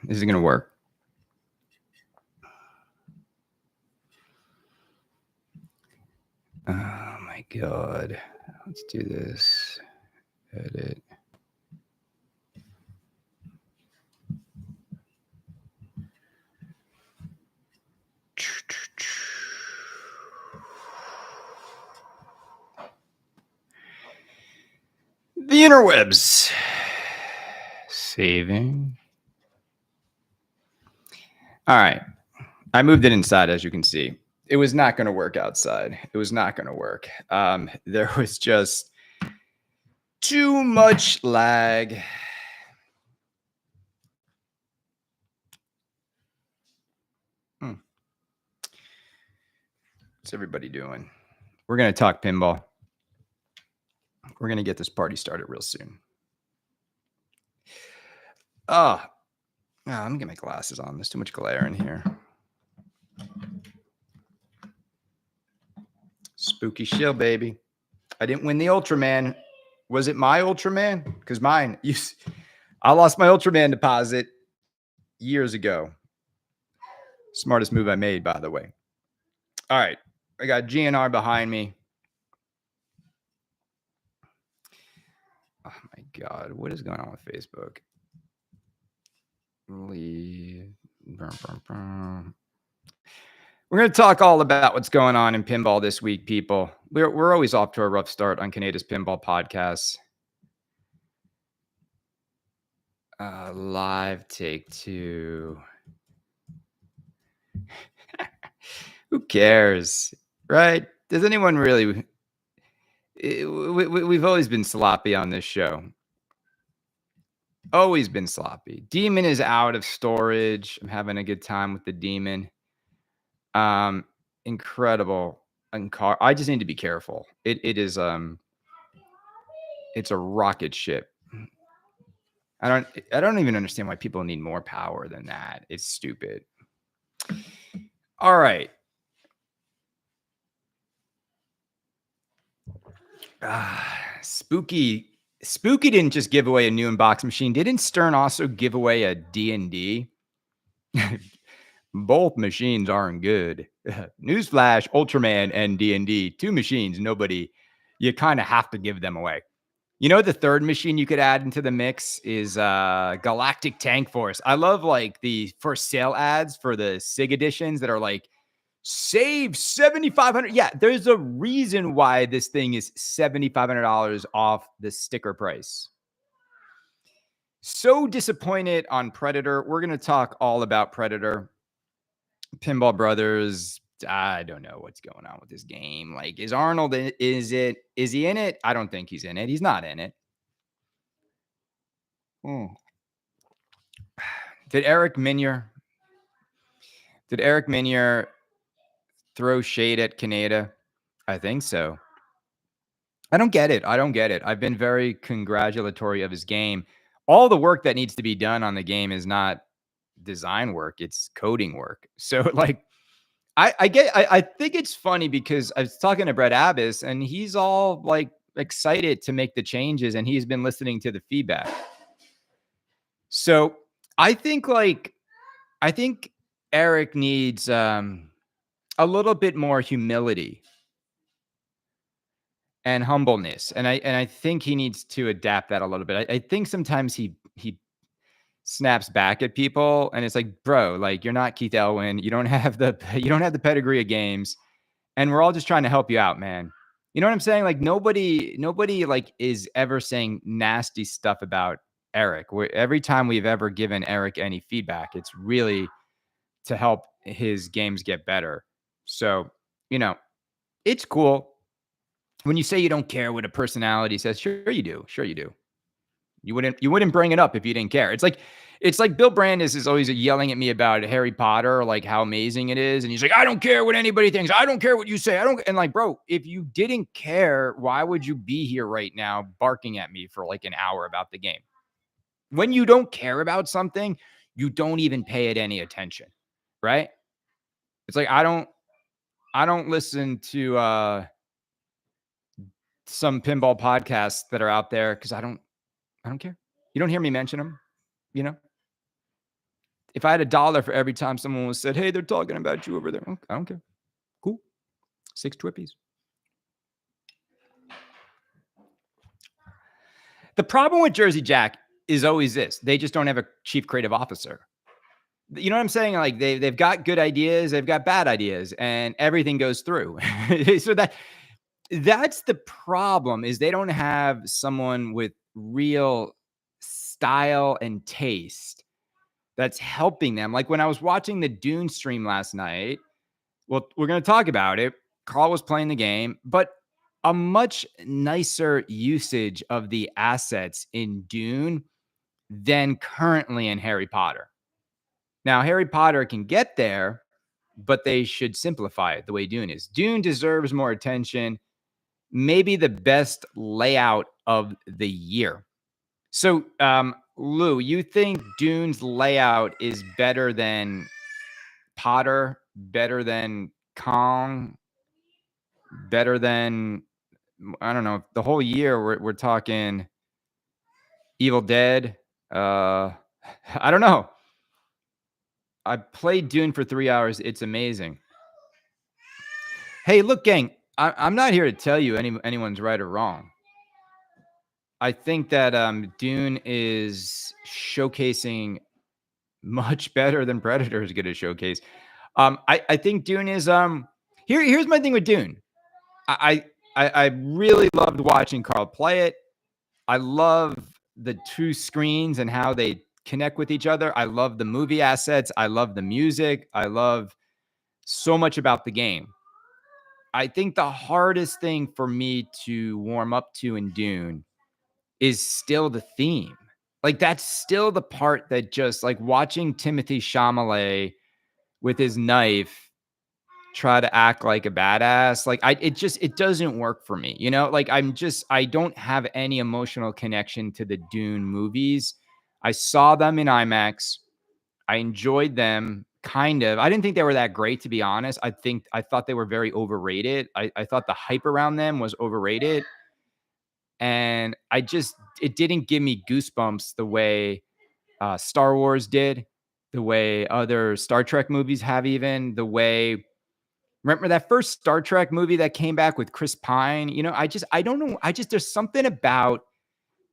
Is it going to work? Oh my God. Let's do this. Edit. The interwebs. Saving. All right. I moved it inside, as you can see. It was not going to work outside. It was not going to work. There was just too much lag. What's everybody doing? We're going to talk pinball. We're going to get this party started real soon. Let me get my glasses on. There's too much glare in here. Spooky shill, baby. I didn't win the Ultraman. Was it my Ultraman? Because mine, I lost my Ultraman deposit years ago. Smartest move I made, by the way. All right. I got GNR behind me. Oh my God. What is going on with Facebook? Leave. We're going to talk all about what's going on in pinball this week, people. We're always off to a rough start on Canada's Pinball Podcast. Live take two. Who cares, right? Does anyone really? We've always been sloppy on this show. Always been sloppy. Demon is out of storage. I'm having a good time with the Demon. Incredible. I just need to be careful. It is it's a rocket ship. I don't even understand why people need more power than that. It's stupid. All right. Spooky didn't just give away a new unbox machine. Didn't Stern also give away a D&D? Both machines aren't good. Newsflash, Ultraman and D&D, two machines. You kind of have to give them away. You know, the third machine you could add into the mix is Galactic Tank Force. I love like the for sale ads for the SIG editions that are like, save $7,500. Yeah, there's a reason why this thing is $7,500 off the sticker price. So disappointed on Predator. We're going to talk all about Predator. Pinball Brothers. I don't know what's going on with this game. Like, is Arnold, is he in it? I don't think he's in it. He's not in it. Did Eric Minier throw shade at Canada? I think so. I don't get it. I've been very congratulatory of his game. All the work that needs to be done on the game is not design work. It's coding work. So like, I think it's funny because I was talking to Brett Abbas and he's all like excited to make the changes and he's been listening to the feedback. So I think Eric needs a little bit more humility and humbleness. And I think he needs to adapt that a little bit. I think sometimes he snaps back at people and it's like, bro, like you're not Keith Elwin. You don't have the pedigree of games. And we're all just trying to help you out, man. You know what I'm saying? Like nobody like is ever saying nasty stuff about Eric. Every time we've ever given Eric any feedback, it's really to help his games get better. So, you know, it's cool. When you say you don't care what a personality says, sure you do. Sure you do. You wouldn't bring it up if you didn't care. It's like Bill Brandis is always yelling at me about Harry Potter, like how amazing it is. And he's like, I don't care what anybody thinks. I don't care what you say. And like, bro, if you didn't care, why would you be here right now barking at me for like an hour about the game? When you don't care about something, you don't even pay it any attention, right? It's like, I don't listen to some pinball podcasts that are out there because I don't care. You don't hear me mention them, you know? If I had $1 for every time someone was said, "Hey, they're talking about you over there." I don't care. Cool. 6 Twippies. The problem with Jersey Jack is always this. They just don't have a chief creative officer. You know what I'm saying? Like they've got good ideas, they've got bad ideas, and everything goes through. So that's the problem is they don't have someone with real style and taste that's helping them. Like when I was watching the Dune stream last night, well, we're going to talk about it. Carl was playing the game, but a much nicer usage of the assets in Dune than currently in Harry Potter. Now, Harry Potter can get there, but they should simplify it the way Dune is. Dune deserves more attention, maybe the best layout of the year. So, Lou, you think Dune's layout is better than Potter, better than Kong, better than, I don't know, the whole year we're talking Evil Dead. I don't know. I played Dune for 3 hours. It's amazing. Hey, look, gang, I'm not here to tell you anyone's right or wrong. I think that Dune is showcasing much better than Predator is going to showcase. I think Dune is here's my thing with Dune. I really loved watching Carl play it. I love the two screens and how they connect with each other. I love the movie assets. I love the music. I love so much about the game. I think the hardest thing for me to warm up to in Dune is still the theme. Like that's still the part that just like watching Timothy Chalamet with his knife try to act like a badass. Like it doesn't work for me. You know, like I don't have any emotional connection to the Dune movies. I saw them in IMAX. I enjoyed them kind of. I didn't think they were that great, to be honest. I thought they were very overrated. I thought the hype around them was overrated. And it didn't give me goosebumps the way Star Wars did, the way other Star Trek movies have, even the way, remember that first Star Trek movie that came back with Chris Pine? You know, I don't know. There's something about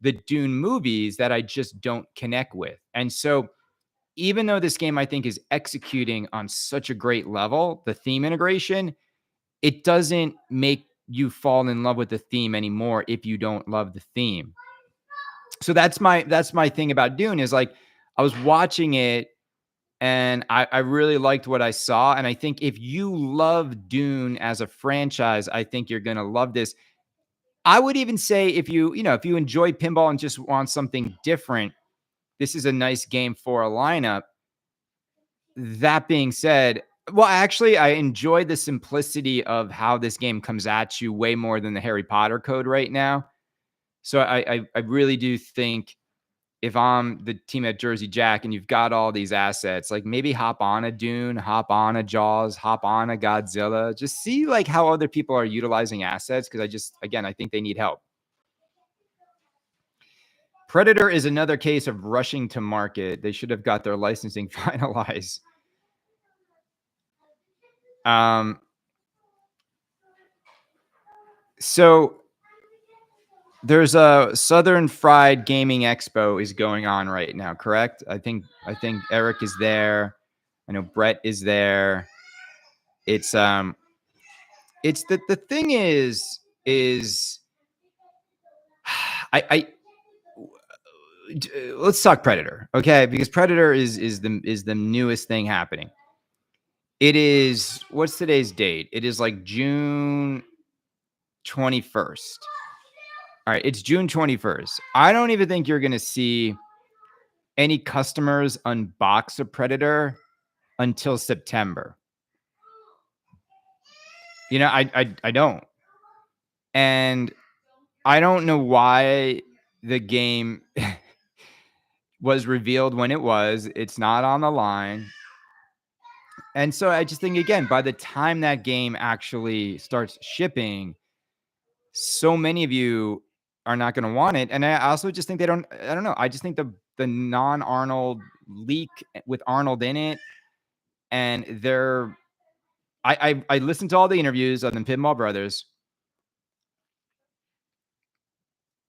the Dune movies that I just don't connect with. And so even though this game I think is executing on such a great level, the theme integration, it doesn't make you fall in love with the theme anymore if you don't love the theme. So that's my thing about Dune is like I was watching it and I really liked what I saw. And I think if you love Dune as a franchise, I think you're gonna love this. I would even say if you enjoy pinball and just want something different, this is a nice game for a lineup. That being said, well, actually, I enjoy the simplicity of how this game comes at you way more than the Harry Potter code right now. So I really do think if I'm the team at Jersey Jack and you've got all these assets, like maybe hop on a Dune, hop on a Jaws, hop on a Godzilla, just see like how other people are utilizing assets. Cause I think they need help. Predator is another case of rushing to market. They should have got their licensing finalized. So there's a Southern Fried Gaming Expo is going on right now, correct? I think Eric is there. I know Brett is there. It's the thing is I let's talk Predator, okay? Because Predator is the newest thing happening. It is, what's today's date? It is like June 21st. All right, it's June 21st. I don't even think you're going to see any customers unbox a Predator until September. You know, I don't. And I don't know why the game was revealed when it was. It's not on the line. And so I just think, again, by the time that game actually starts shipping, so many of you are not going to want it. And I also just think I don't know. I just think the non-Arnold leak with Arnold in it, and I listened to all the interviews of the Pinball Brothers.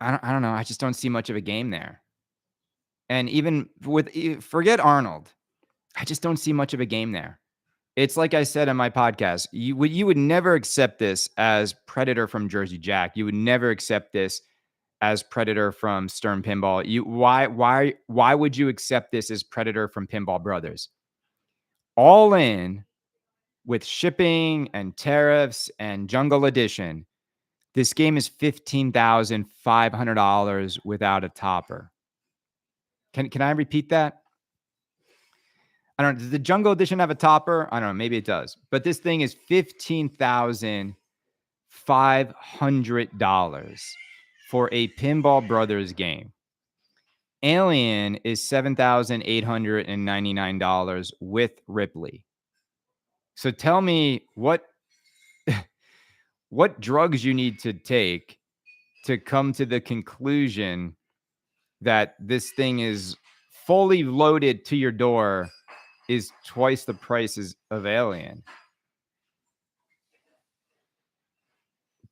I don't know. I just don't see much of a game there. And even forget Arnold, I just don't see much of a game there. It's like I said on my podcast, you would never accept this as Predator from Jersey Jack. You would never accept this as Predator from Stern Pinball. Why would you accept this as Predator from Pinball Brothers? All in with shipping and tariffs and Jungle Edition, this game is $15,500 without a topper. Can I repeat that? I don't know. Does the Jungle Edition have a topper? I don't know. Maybe it does. But this thing is $15,500 for a Pinball Brothers game. Alien is $7,899 with Ripley. So tell me what drugs you need to take to come to the conclusion that this thing is fully loaded to your door is twice the prices of Alien.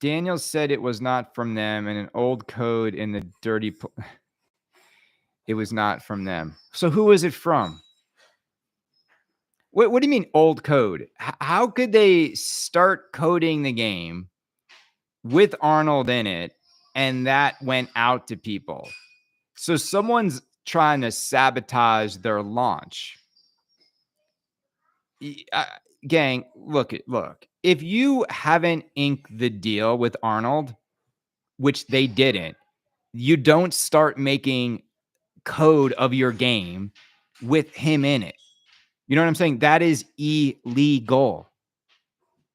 Daniel said it was not from them, and an old code in the dirty... It was not from them. So who is it from? What do you mean old code? How could they start coding the game with Arnold in it, and that went out to people? So someone's trying to sabotage their launch. Gang, look. If you haven't inked the deal with Arnold, which they didn't, you don't start making code of your game with him in it. You know what I'm saying? That is illegal.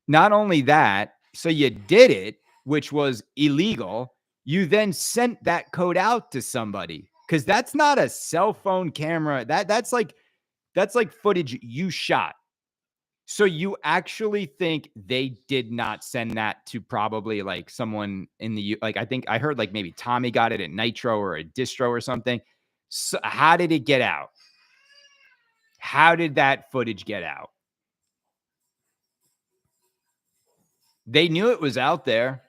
Not only that, so you did it, which was illegal. You then sent that code out to somebody, because that's not a cell phone camera. That's like footage you shot. So you actually think they did not send that to probably like someone in the, like, I think I heard like maybe Tommy got it at Nitro or a distro or something. So how did it get out? How did that footage get out? They knew it was out there,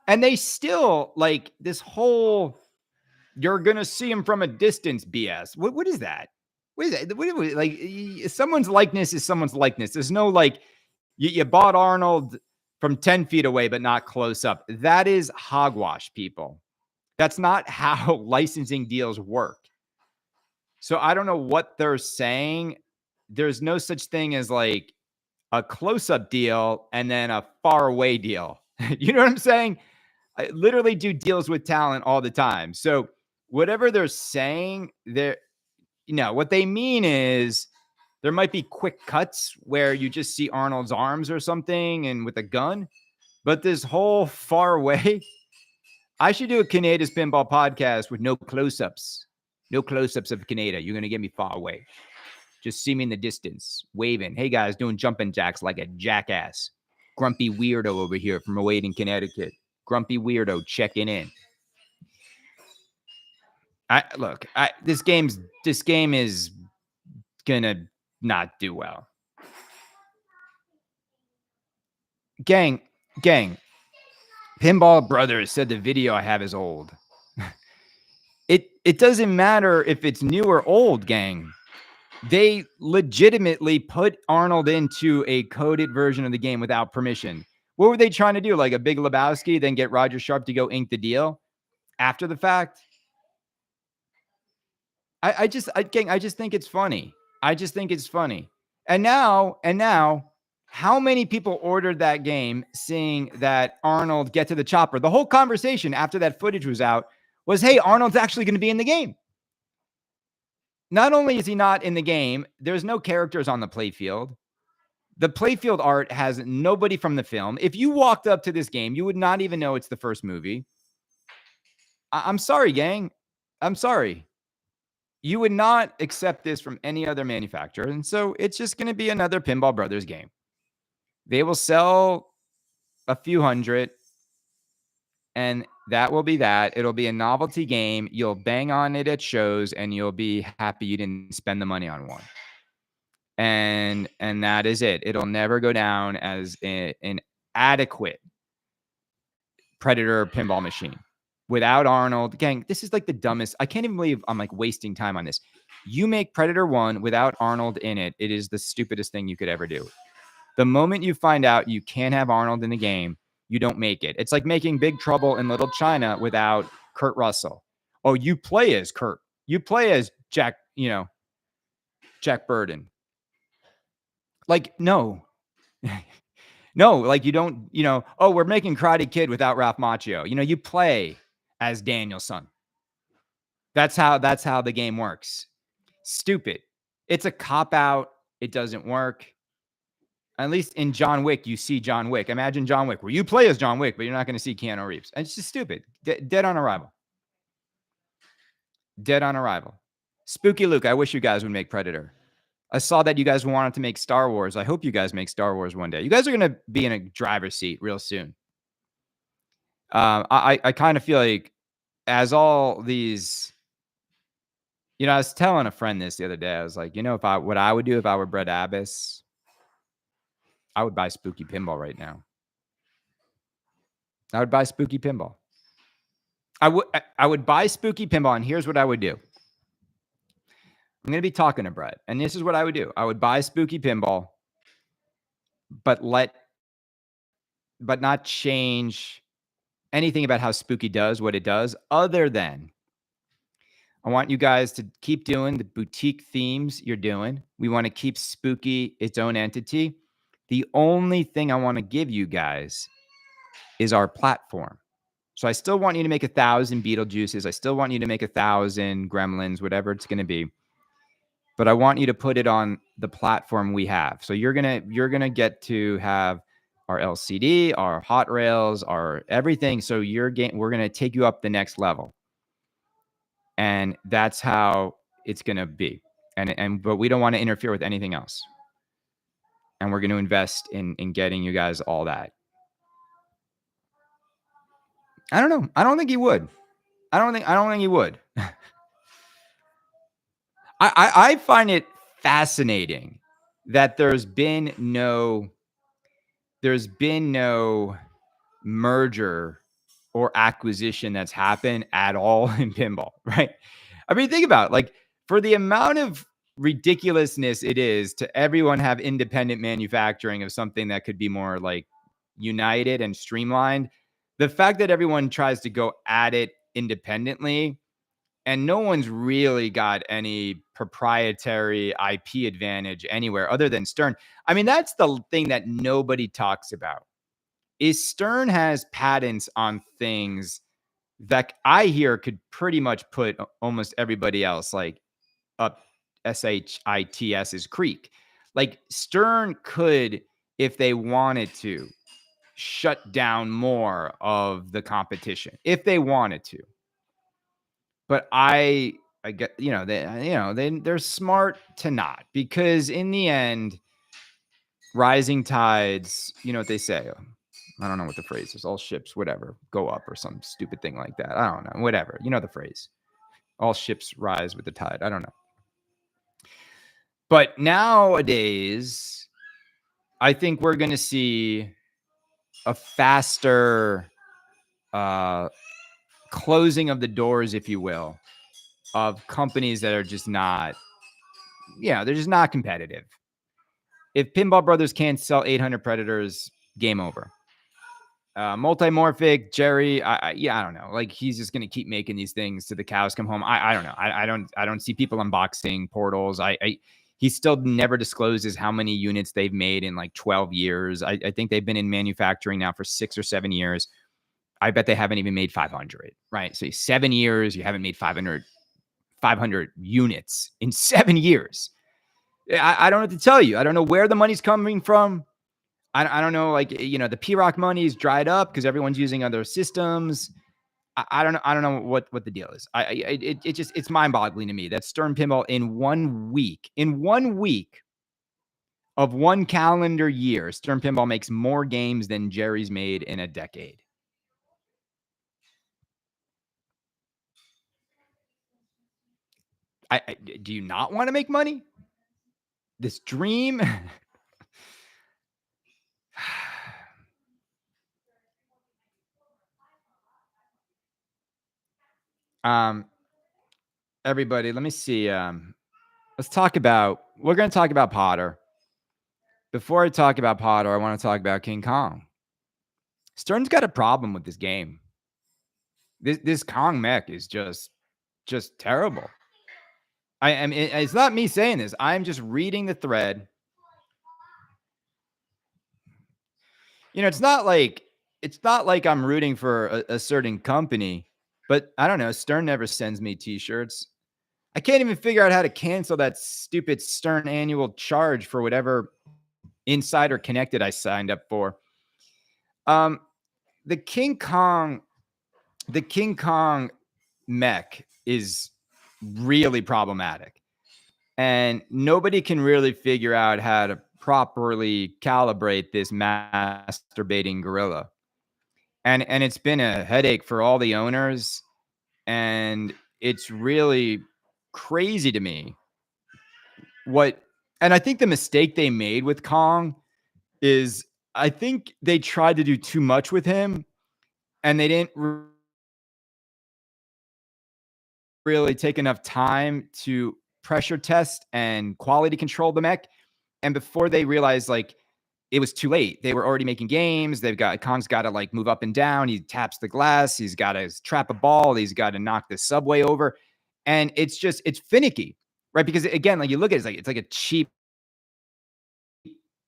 and they still like this whole, you're going to see him from a distance BS. What is that? What is that? Like, someone's likeness is someone's likeness. There's no like, you bought Arnold from 10 feet away, but not close up. That is hogwash, people. That's not how licensing deals work. So I don't know what they're saying. There's no such thing as like a close-up deal and then a far away deal. You know what I'm saying? I literally do deals with talent all the time. So whatever they're saying, what they mean is there might be quick cuts where you just see Arnold's arms or something and with a gun, but this whole far away, I should do a Canada's Pinball podcast with no close-ups. No close-ups of Canada. You're going to get me far away. Just see me in the distance, waving. Hey, guys, doing jumping jacks like a jackass. Grumpy weirdo over here from Wade in Connecticut. Grumpy weirdo checking in. This game is going to not do well. Gang. Pinball Brothers said the video I have is old. It doesn't matter if it's new or old, gang. They legitimately put Arnold into a coded version of the game without permission. What were they trying to do? Like a Big Lebowski, then get Roger Sharp to go ink the deal after the fact? I just think it's funny. I just think it's funny. And now, how many people ordered that game seeing that Arnold get to the chopper? The whole conversation after that footage was out was, hey, Arnold's actually going to be in the game. Not only is he not in the game, there's no characters on the playfield. The playfield art has nobody from the film. If you walked up to this game, you would not even know it's the first movie. I'm sorry, gang. I'm sorry. You would not accept this from any other manufacturer. And so it's just going to be another Pinball Brothers game. They will sell a few hundred, and That will be that. It'll be a novelty game. You'll bang on it at shows, and you'll be happy you didn't spend the money on one. And that is it. It'll never go down as an adequate Predator pinball machine. Without Arnold, gang, this is like the dumbest. I can't even believe I'm like wasting time on this. You make Predator 1 without Arnold in it, it is the stupidest thing you could ever do. The moment you find out you can't have Arnold in the game, you don't make it. It's like making Big Trouble in Little China without Kurt Russell. Oh, you play as Kurt. You play as Jack, Jack Burden. Like, no. No, like you don't, oh, we're making Karate Kid without Ralph Macchio. You play as Danielson. That's how the game works. Stupid. It's a cop-out. It doesn't work. At least in John Wick, you see John Wick. Imagine John Wick, where you play as John Wick, but you're not going to see Keanu Reeves. And it's just stupid. Dead on arrival. Dead on arrival. Spooky Luke, I wish you guys would make Predator. I saw that you guys wanted to make Star Wars. I hope you guys make Star Wars one day. You guys are going to be in a driver's seat real soon. I kind of feel like as all these, I was telling a friend this the other day. I was like, what I would do if I were Brett Abbas, I would buy Spooky Pinball right now. I would buy Spooky Pinball. I would buy Spooky Pinball, and here's what I would do. I'm going to be talking to Brett, and this is what I would do. I would buy Spooky Pinball, but not change anything about how Spooky does what it does, other than I want you guys to keep doing the boutique themes you're doing. We want to keep Spooky its own entity. The only thing I want to give you guys is our platform. So I still want you to make 1,000 Beetlejuices. I still want you to make 1,000 Gremlins, whatever it's going to be. But I want you to put it on the platform we have. So you're gonna get to have our LCD, our hot rails, our everything. So we're gonna take you up the next level, and that's how it's gonna be. But we don't want to interfere with anything else, and we're going to invest in getting you guys all that. I don't know. I don't think he would. I don't think he would. I find it fascinating that there's been no merger or acquisition that's happened at all in pinball, right? I mean, think about it. Like, for the amount of ridiculousness it is to everyone have independent manufacturing of something that could be more like united and streamlined, the fact that everyone tries to go at it independently and no one's really got any proprietary IP advantage anywhere other than Stern. I mean, that's the thing that nobody talks about. Is Stern has patents on things that I hear could pretty much put almost everybody else like up SHITS's creek. Like, Stern could, if they wanted to, shut down more of the competition if they wanted to. But I get, they're smart to not, because in the end, rising tides, you know what they say. I don't know what the phrase is. All ships, whatever, go up, or some stupid thing like that. I don't know. Whatever. You know the phrase. All ships rise with the tide. I don't know. But nowadays, I think we're going to see a faster closing of the doors, if you will, of companies that are just not, they're just not competitive. If Pinball Brothers can't sell 800 Predators, game over. Multimorphic, Jerry, I don't know. Like, he's just going to keep making these things to the cows come home. I don't know. I don't see people unboxing Portals. He still never discloses how many units they've made in like 12 years. I think they've been in manufacturing now for 6 or 7 years. I bet they haven't even made 500, right? So 7 years, you haven't made 500 units in 7 years. I don't know what to tell you. I don't know where the money's coming from. I don't know, like, the P-Rock money's dried up because everyone's using other systems. I don't know what the deal is. It's mind-boggling to me that Stern Pinball in 1 week of 1 calendar year, Stern Pinball makes more games than Jerry's made in a decade. Do you not want to make money? This dream? um, everybody, let me see. We're going to talk about Potter. Before I talk about Potter, I want to talk about King Kong. Stern's got a problem with this game. This Kong mech is just terrible. I mean, it's not me saying this. I'm just reading the thread. You know, it's not like I'm rooting for a certain company, but I don't know. Stern never sends me T-shirts. I can't even figure out how to cancel that stupid Stern annual charge for whatever Insider Connected I signed up for. Um, the King Kong mech is really problematic, and nobody can really figure out how to properly calibrate this masturbating gorilla. And it's been a headache for all the owners, and it's really crazy to me what. And I think the mistake they made with Kong is I think they tried to do too much with him, and they didn't really take enough time to pressure test and quality control the mech. And before they realized, like, it was too late. They were already making games. Kong's got to like move up and down. He taps the glass. He's got to trap a ball. He's got to knock the subway over. And it's finicky, right? Because again, like you look at it, it's like a cheap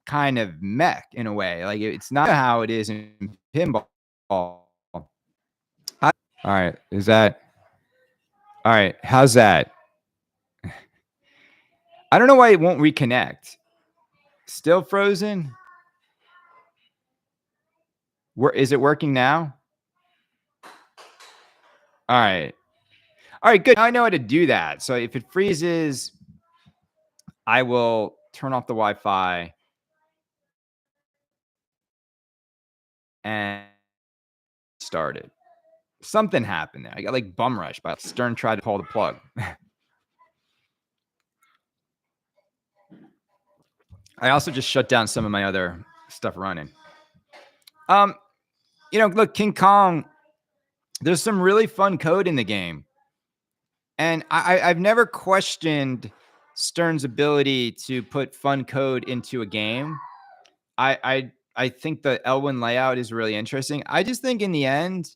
kind of mech in a way. Like it's not how it is in pinball. All right. All right. How's that? I don't know why it won't reconnect. Still frozen? Is it working now? All right. All right, good. Now I know how to do that. So if it freezes, I will turn off the Wi-Fi and start it. Something happened there. I got like bum rushed by Stern tried to pull the plug. I also just shut down some of my other stuff running. Look, King Kong, there's some really fun code in the game. And I've never questioned Stern's ability to put fun code into a game. I think the Elwyn layout is really interesting. I just think in the end,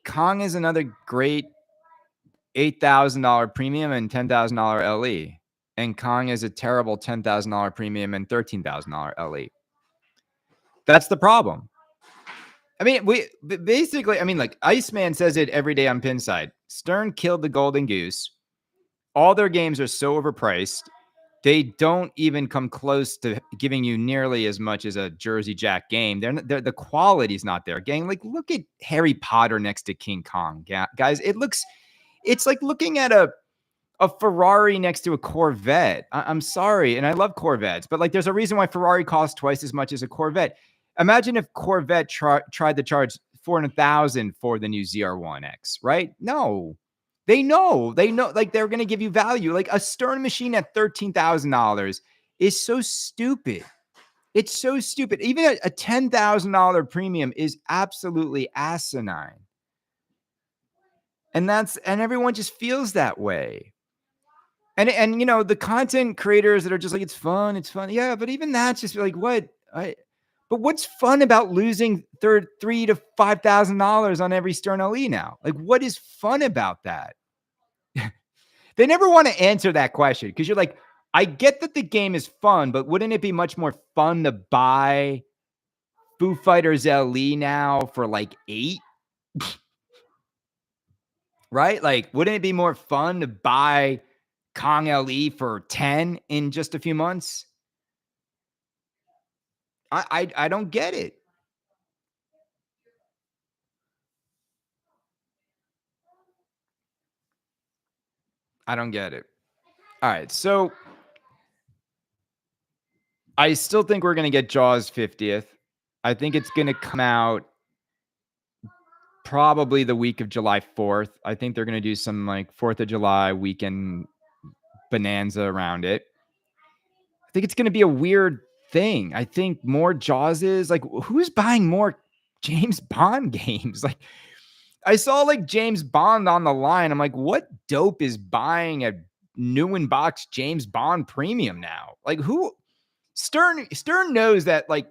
Kong is another great $8,000 premium and $10,000 LE. And Kong is a terrible $10,000 premium and $13,000 LE. That's the problem. I mean, like Iceman says it every day on Pinside. Stern killed the golden goose. All their games are so overpriced. They don't even come close to giving you nearly as much as a Jersey Jack game. The quality's not there. Gang, like look at Harry Potter next to King Kong, guys. It's like looking at a Ferrari next to a Corvette. I'm sorry, and I love Corvettes, but like there's a reason why Ferrari costs twice as much as a Corvette. Imagine if Corvette tried to charge $400,000 for the new ZR1X, right? No. They know, like they're going to give you value. Like a Stern machine at $13,000 is so stupid. It's so stupid. Even a $10,000 premium is absolutely asinine. And everyone just feels that way. And the content creators that are just like, it's fun. Yeah, but even that's just like, what? But what's fun about losing $3,000 to $5,000 on every Stern LE now? Like, what is fun about that? They never want to answer that question because you're like, I get that the game is fun, but wouldn't it be much more fun to buy Foo Fighters LE now for like $8? Right? Like, wouldn't it be more fun to buy Kong LE for $10 in just a few months? I don't get it. I don't get it. All right, so I still think we're going to get Jaws 50th. I think it's going to come out probably the week of July 4th. I think they're going to do some like 4th of July weekend bonanza around it. I think it's gonna be a weird thing. I think more Jawses, like, who's buying more James Bond games? Like, I saw, like, James Bond on the line. I'm like, "What dope is buying a new in box James Bond premium now?" Like, who Stern knows that, like,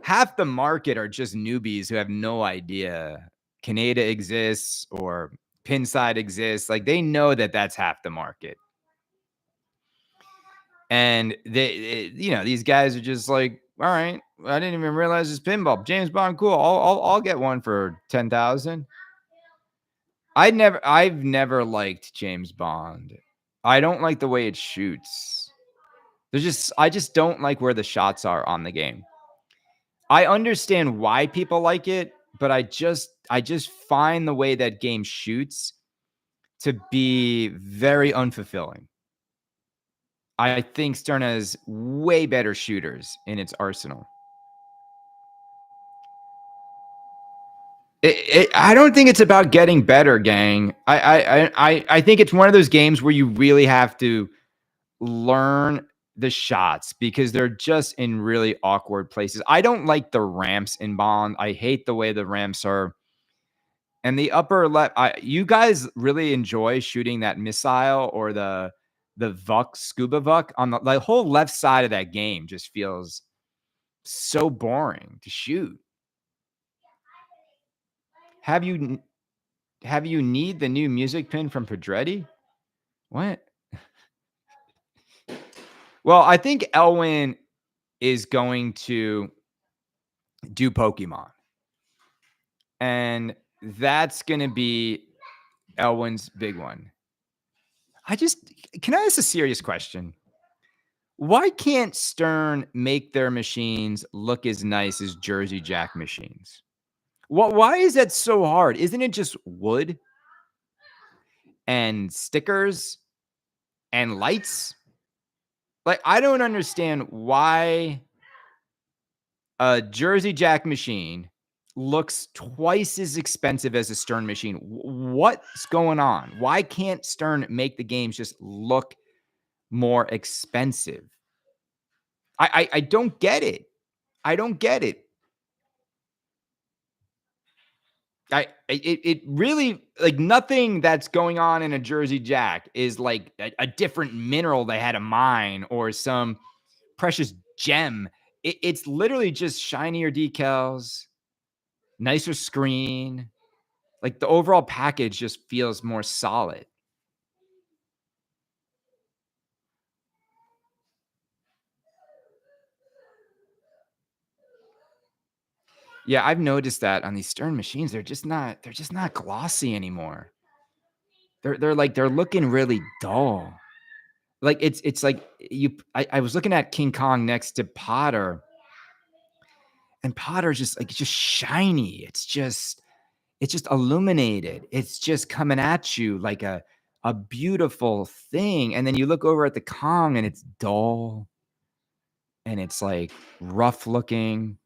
half the market are just newbies who have no idea Canada exists or Pinside exists. Like, they know that that's half the market. And these guys are just like, all right, I didn't even realize this pinball. James Bond, cool. I'll get one for 10,000. I've never liked James Bond. I don't like the way it shoots. I just don't like where the shots are on the game. I understand why people like it, but I just find the way that game shoots to be very unfulfilling. I think Stern has way better shooters in its arsenal. I don't think it's about getting better, gang. I think it's one of those games where you really have to learn the shots because they're just in really awkward places. I don't like the ramps in Bond. I hate the way the ramps are. And the upper left, you guys really enjoy shooting that missile or the Vuck scuba Vuck on the whole left side of that game just feels so boring to shoot. Have you have you need the new music pin from Pedretti? What? Well, I think Elwin is going to do Pokemon. And that's going to be Elwin's big one. Can I ask a serious question? Why can't Stern make their machines look as nice as Jersey Jack machines? Why is that so hard? Isn't it just wood and stickers and lights? Like, I don't understand why a Jersey Jack machine looks twice as expensive as a Stern machine. What's going on? Why can't Stern make the games just look more expensive? I don't get it. I don't get it. It really, like, nothing that's going on in a Jersey Jack is like a different mineral they had to mine or some precious gem. It's literally just shinier decals, nicer screen. Like, the overall package just feels more solid. Yeah, I've noticed that on these Stern machines, they're just not glossy anymore. They're looking really dull. Like, it's like I was looking at King Kong next to Potter, and Potter's just like, it's just shiny. It's just illuminated. It's just coming at you like a beautiful thing. And then you look over at the Kong and it's dull and it's like rough looking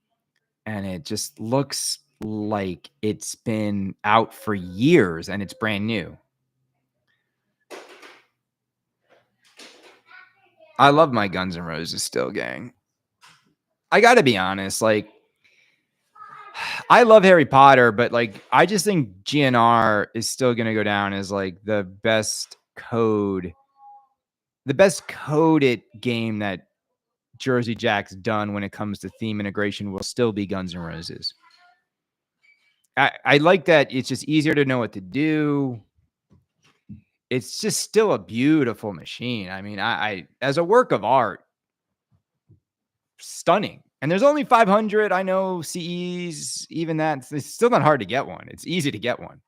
and it just looks like it's been out for years and it's brand new. I love my Guns N' Roses still, gang. I got to be honest, like, I love Harry Potter, but like, I just think GNR is still going to go down as like the best coded game that Jersey Jack's done when it comes to theme integration will still be Guns N' Roses. I like that it's just easier to know what to do. It's just still a beautiful machine. I mean, I as a work of art, stunning. And there's only 500. I know CEs, even that. It's still not hard to get one. It's easy to get one.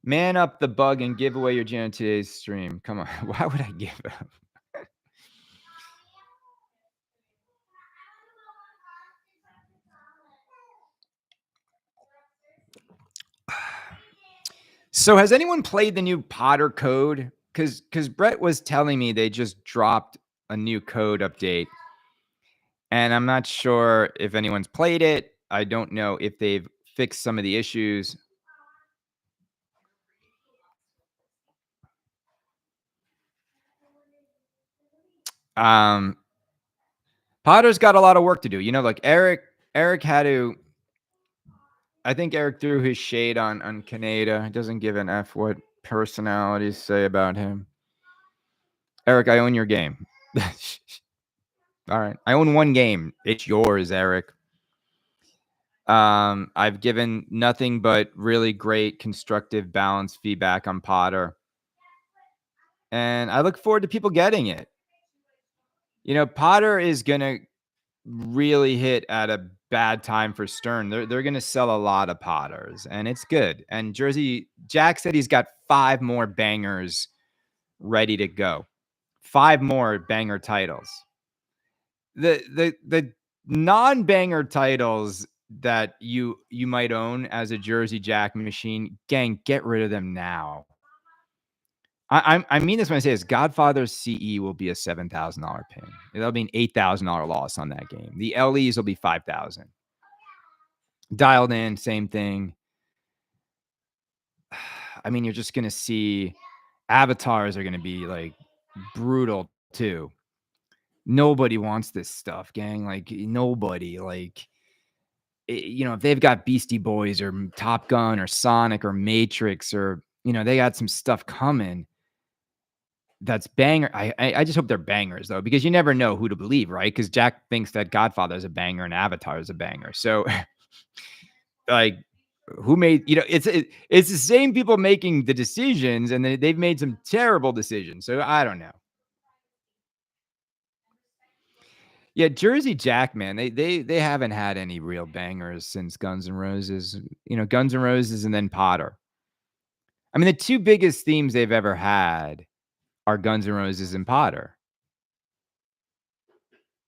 Man up the bug and give away your gem in today's stream. Come on. Why would I give up? So has anyone played the new Potter code? Because Brett was telling me they just dropped a new code update. And I'm not sure if anyone's played it. I don't know if they've fixed some of the issues. Um, Potter's got a lot of work to do. You know, like Eric had to. I think Eric threw his shade on Kaneda. He doesn't give an F what personalities say about him. Eric, I own your game. All right. I own one game. It's yours, Eric. I've given nothing but really great, constructive, balanced feedback on Potter. And I look forward to people getting it. You know, Potter is going to really hit at a bad time for Stern. They're going to sell a lot of Potters, and it's good. And Jersey Jack said he's got 5 more bangers ready to go. 5 more banger titles. The non-banger titles that you might own as a Jersey Jack machine, gang, get rid of them now. I mean this when I say this. Godfather CE will be a $7,000 pin. That'll be an $8,000 loss on that game. The LEs will be 5,000. Dialed in, same thing. I mean, you're just gonna see avatars are gonna be like brutal too. Nobody wants this stuff, gang. Like nobody. Like you know, if they've got Beastie Boys or Top Gun or Sonic or Matrix or you know, they got some stuff coming. That's banger. I just hope they're bangers though, because you never know who to believe, right? Because Jack thinks that Godfather is a banger and Avatar is a banger. So, like, who made it's the same people making the decisions, and they've made some terrible decisions. So I don't know. Yeah, Jersey Jack, man, they haven't had any real bangers since Guns N' Roses. You know, Guns N' Roses and then Potter. I mean, the 2 biggest themes they've ever had are Guns N' Roses and Potter.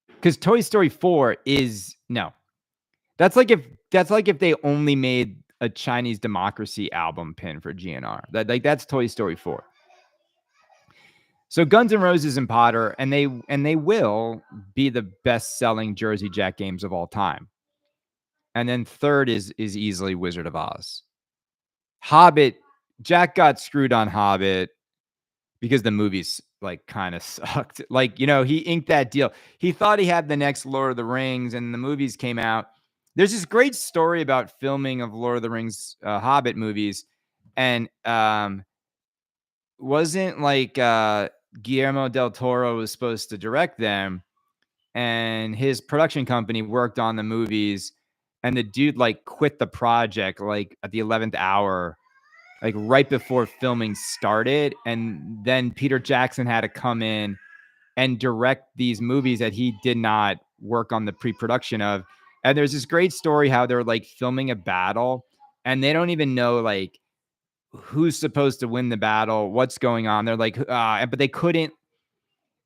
Because Toy Story 4 is no. That's like if they only made a Chinese Democracy album pin for GNR. That's Toy Story 4. So Guns N' Roses and Potter, and they will be the best-selling Jersey Jack games of all time. And then third is easily Wizard of Oz. Hobbit, Jack got screwed on Hobbit because the movies like kind of sucked. Like, you know, he inked that deal. He thought he had the next Lord of the Rings, and the movies came out. There's this great story about filming of Lord of the Rings Hobbit movies, and wasn't like Guillermo del Toro was supposed to direct them, and his production company worked on the movies, and the dude like quit the project like at the 11th hour, like right before filming started, and then Peter Jackson had to come in and direct these movies that he did not work on the pre-production of. And there's this great story how they're like filming a battle and they don't even know like who's supposed to win the battle, what's going on. They're like, but they couldn't.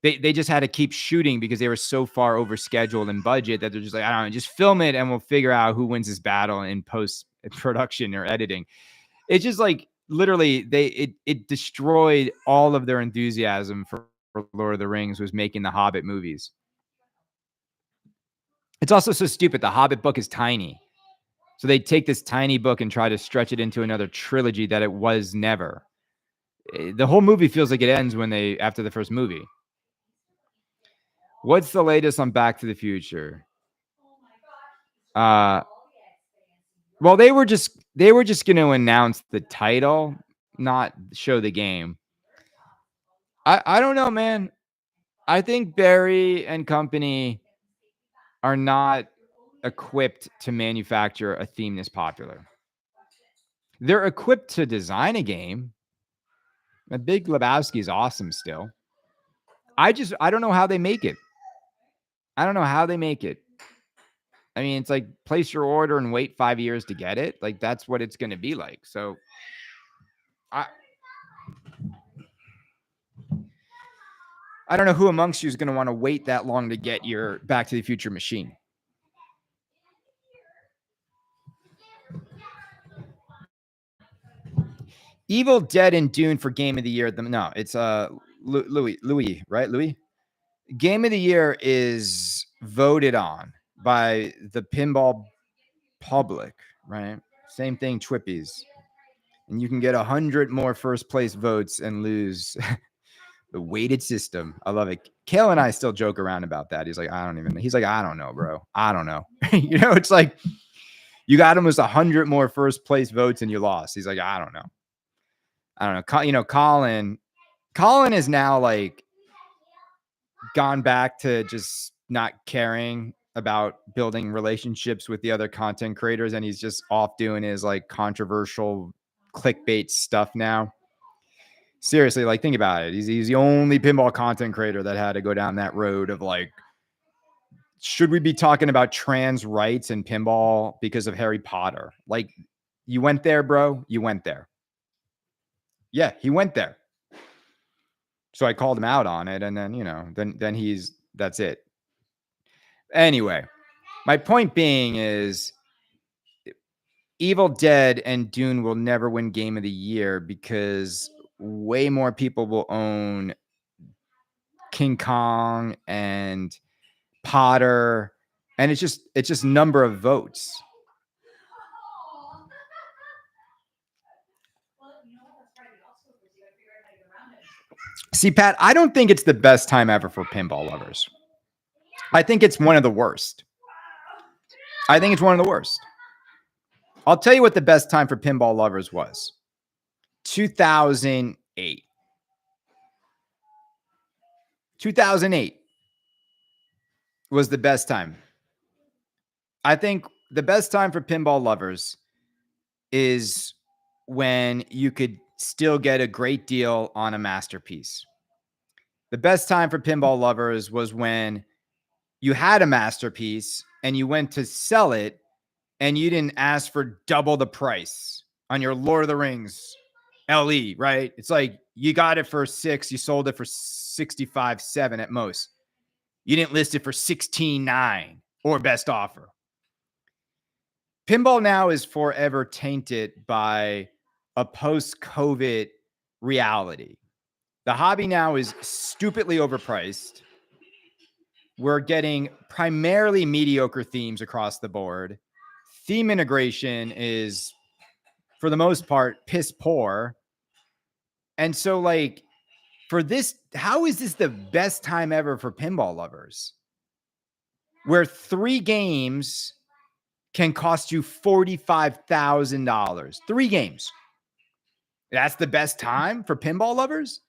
They just had to keep shooting because they were so far over scheduled and budget that they're just like, I don't know, just film it and we'll figure out who wins this battle in post production or editing. It's just like literally it destroyed all of their enthusiasm for Lord of the Rings was making the Hobbit movies. It's also so stupid. The Hobbit book is tiny. So they take this tiny book and try to stretch it into another trilogy that it was never. The whole movie feels like it ends after the first movie. What's the latest on Back to the Future? Well, they were just going to announce the title, not show the game. I don't know, man. I think Barry and company are not equipped to manufacture a theme this popular. They're equipped to design a game. The Big Lebowski is awesome still. I don't know how they make it. I don't know how they make it. I mean, it's like place your order and wait 5 years to get it. Like that's what it's going to be like. So I don't know who amongst you is going to want to wait that long to get your Back to the Future machine. Evil Dead and Dune for Game of the Year. No, it's Louis, right? Louis. Game of the Year is voted on by the pinball public, right? Same thing, Twippies. And you can get 100 more first place votes and lose The weighted system. I love it. Kale and I still joke around about that. He's like, I don't even know. He's like, I don't know, bro. I don't know. It's like you got almost 100 more first place votes and you lost. He's like, I don't know. I don't know. Colin is now like gone back to just not caring about building relationships with the other content creators. And he's just off doing his like controversial clickbait stuff now. Seriously, like think about it. He's the only pinball content creator that had to go down that road of like, should we be talking about trans rights in pinball because of Harry Potter? Like, you went there, bro. You went there. Yeah, he went there. So I called him out on it, and then then that's it. Anyway, my point being is Evil Dead and Dune will never win Game of the Year because way more people will own King Kong and Potter, and it's just number of votes. See, Pat, I don't think it's the best time ever for pinball lovers. I think it's one of the worst. I think it's one of the worst. I'll tell you what the best time for pinball lovers was. 2008. 2008 was the best time. I think the best time for pinball lovers is when you could still get a great deal on a masterpiece. The best time for pinball lovers was when you had a masterpiece and you went to sell it and you didn't ask for double the price on your Lord of the Rings LE, right? It's like you got it for 6, you sold it for 65.7 at most. You didn't list it for 16.9 or best offer. Pinball now is forever tainted by a post-COVID reality. The hobby now is stupidly overpriced. We're getting primarily mediocre themes across the board. Theme integration is, for the most part, piss poor. And so, like, for this, how is this the best time ever for pinball lovers? Where 3 games can cost you $45,000. 3 games. That's the best time for pinball lovers?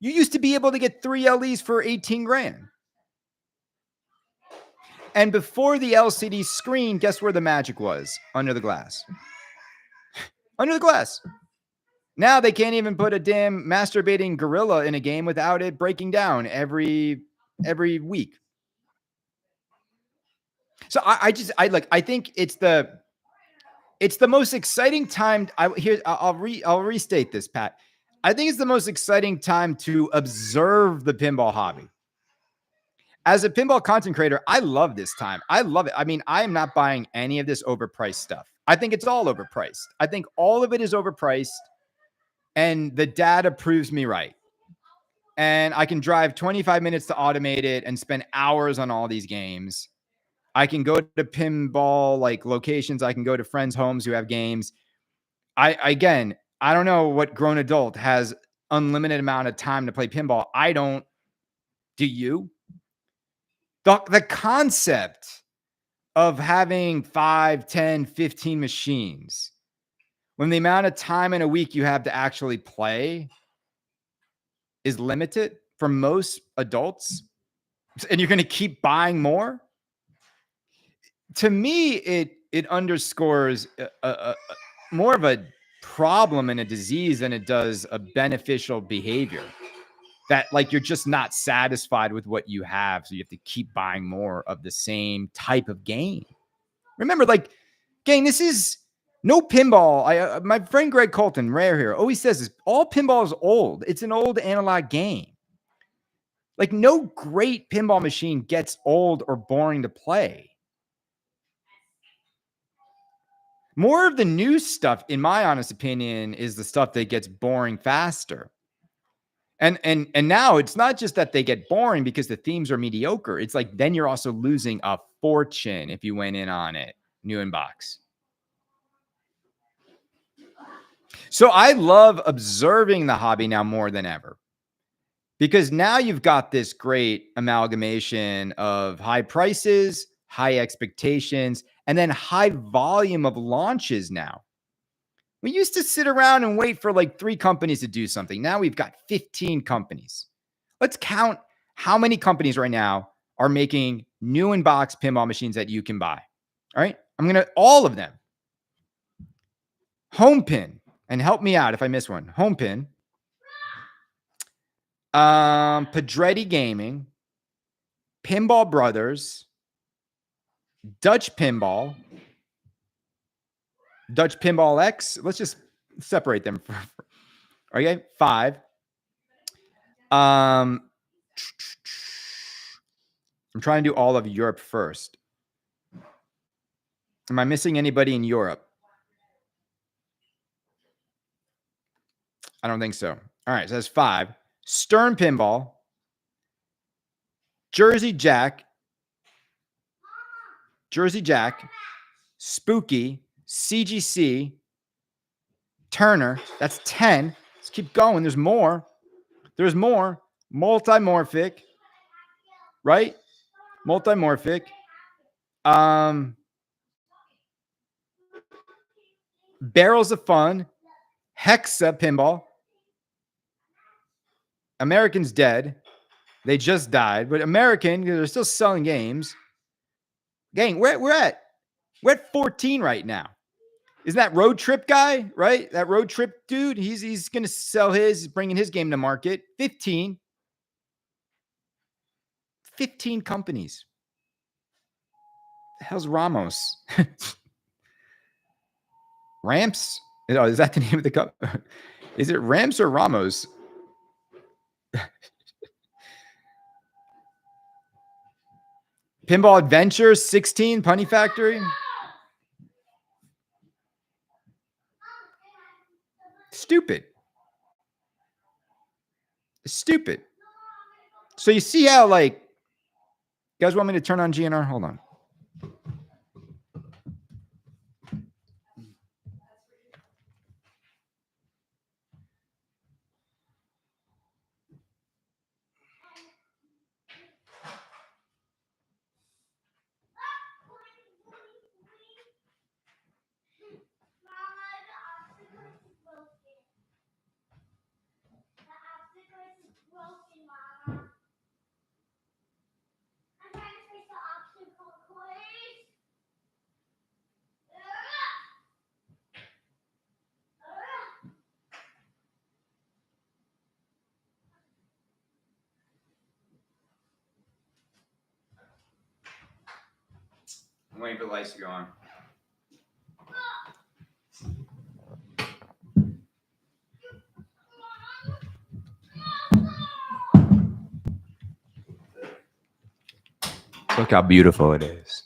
You used to be able to get 3 LEs for 18 grand. And before the LCD screen, guess where the magic was? Under the glass. Under the glass. Now they can't even put a damn masturbating gorilla in a game without it breaking down every week. So I think it's the most exciting time. I'll restate this, Pat. I think it's the most exciting time to observe the pinball hobby. As a pinball content creator, I love this time. I love it. I mean, I am not buying any of this overpriced stuff. I think it's all overpriced. I think all of it is overpriced, and the data proves me right. And I can drive 25 minutes to automate it and spend hours on all these games. I can go to pinball like locations. I can go to friends' homes who have games. I don't know what grown adult has unlimited amount of time to play pinball. I don't. Do you? The concept of having 5, 10, 15 machines when the amount of time in a week you have to actually play is limited for most adults, and you're going to keep buying more. To me, it underscores a more of a problem and a disease than it does a beneficial behavior. That like you're just not satisfied with what you have, so you have to keep buying more of the same type of game. Remember, like, gang, this is no pinball. My friend Greg Colton, rare here, always says this: all pinball is old. It's an old analog game. Like, no great pinball machine gets old or boring to play. More of the new stuff, in my honest opinion, is the stuff that gets boring faster. And now it's not just that they get boring because the themes are mediocre. It's like then you're also losing a fortune if you went in on it, new in box. So I love observing the hobby now more than ever Because now you've got this great amalgamation of high prices, high expectations, and then high volume of launches now. We used to sit around and wait for like 3 companies to do something. Now we've got 15 companies. Let's count how many companies right now are making new in-box pinball machines that you can buy. All right? All of them. Home Pin, and help me out if I miss one. Home Pin. Pedretti Gaming, Pinball Brothers, Dutch Pinball X. Let's just separate them. Okay, 5. I'm trying to do all of Europe first. Am I missing anybody in Europe? I don't think so. All right, so that's 5. Stern Pinball, Jersey Jack, Spooky, CGC, Turner. That's 10. Let's keep going. There's more. Multimorphic, right? Multimorphic. Barrels of Fun, Hexa Pinball. American's dead. They just died, but American, they're still selling games. Gang, we're at 14 right now. Isn't that Road Trip guy, right? That Road Trip dude, he's going to sell bringing his game to market. 15 companies. The hell's Ramos? Ramps? Oh, is that the name of the cup? Is it Ramps or Ramos? Pinball Adventure 16, Punny Factory. Stupid. So you see how, like, you guys want me to turn on GNR? Hold on. I'm waiting for the lights to go on. Look how beautiful it is.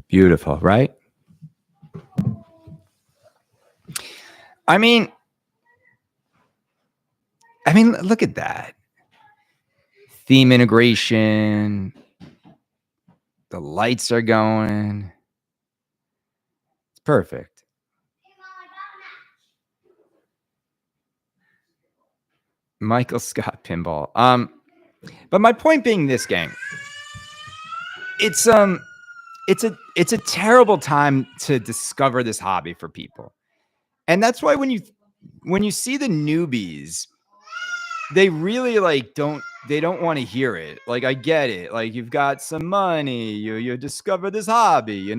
Beautiful, right? I mean, look at that. Theme integration. The lights are going. It's perfect. Michael Scott Pinball. But my point being this, gang. It's a terrible time to discover this hobby for people. And that's why when you see the newbies, they really don't want to hear it. Like, I get it. Like, you've got some money, you discover this hobby,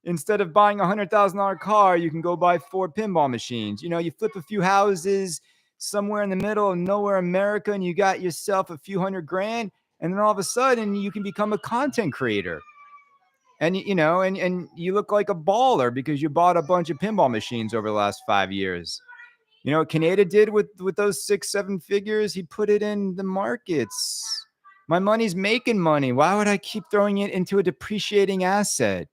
instead of buying $100,000 car, you can go buy 4 pinball machines. You flip a few houses somewhere in the middle of nowhere, America, and you got yourself a few $100,000. And then all of a sudden you can become a content creator. And, and you look like a baller because you bought a bunch of pinball machines over the last 5 years. What Kaneda did with those 6-7 figures, he put it in the markets. My money's making money. Why would I keep throwing it into a depreciating asset?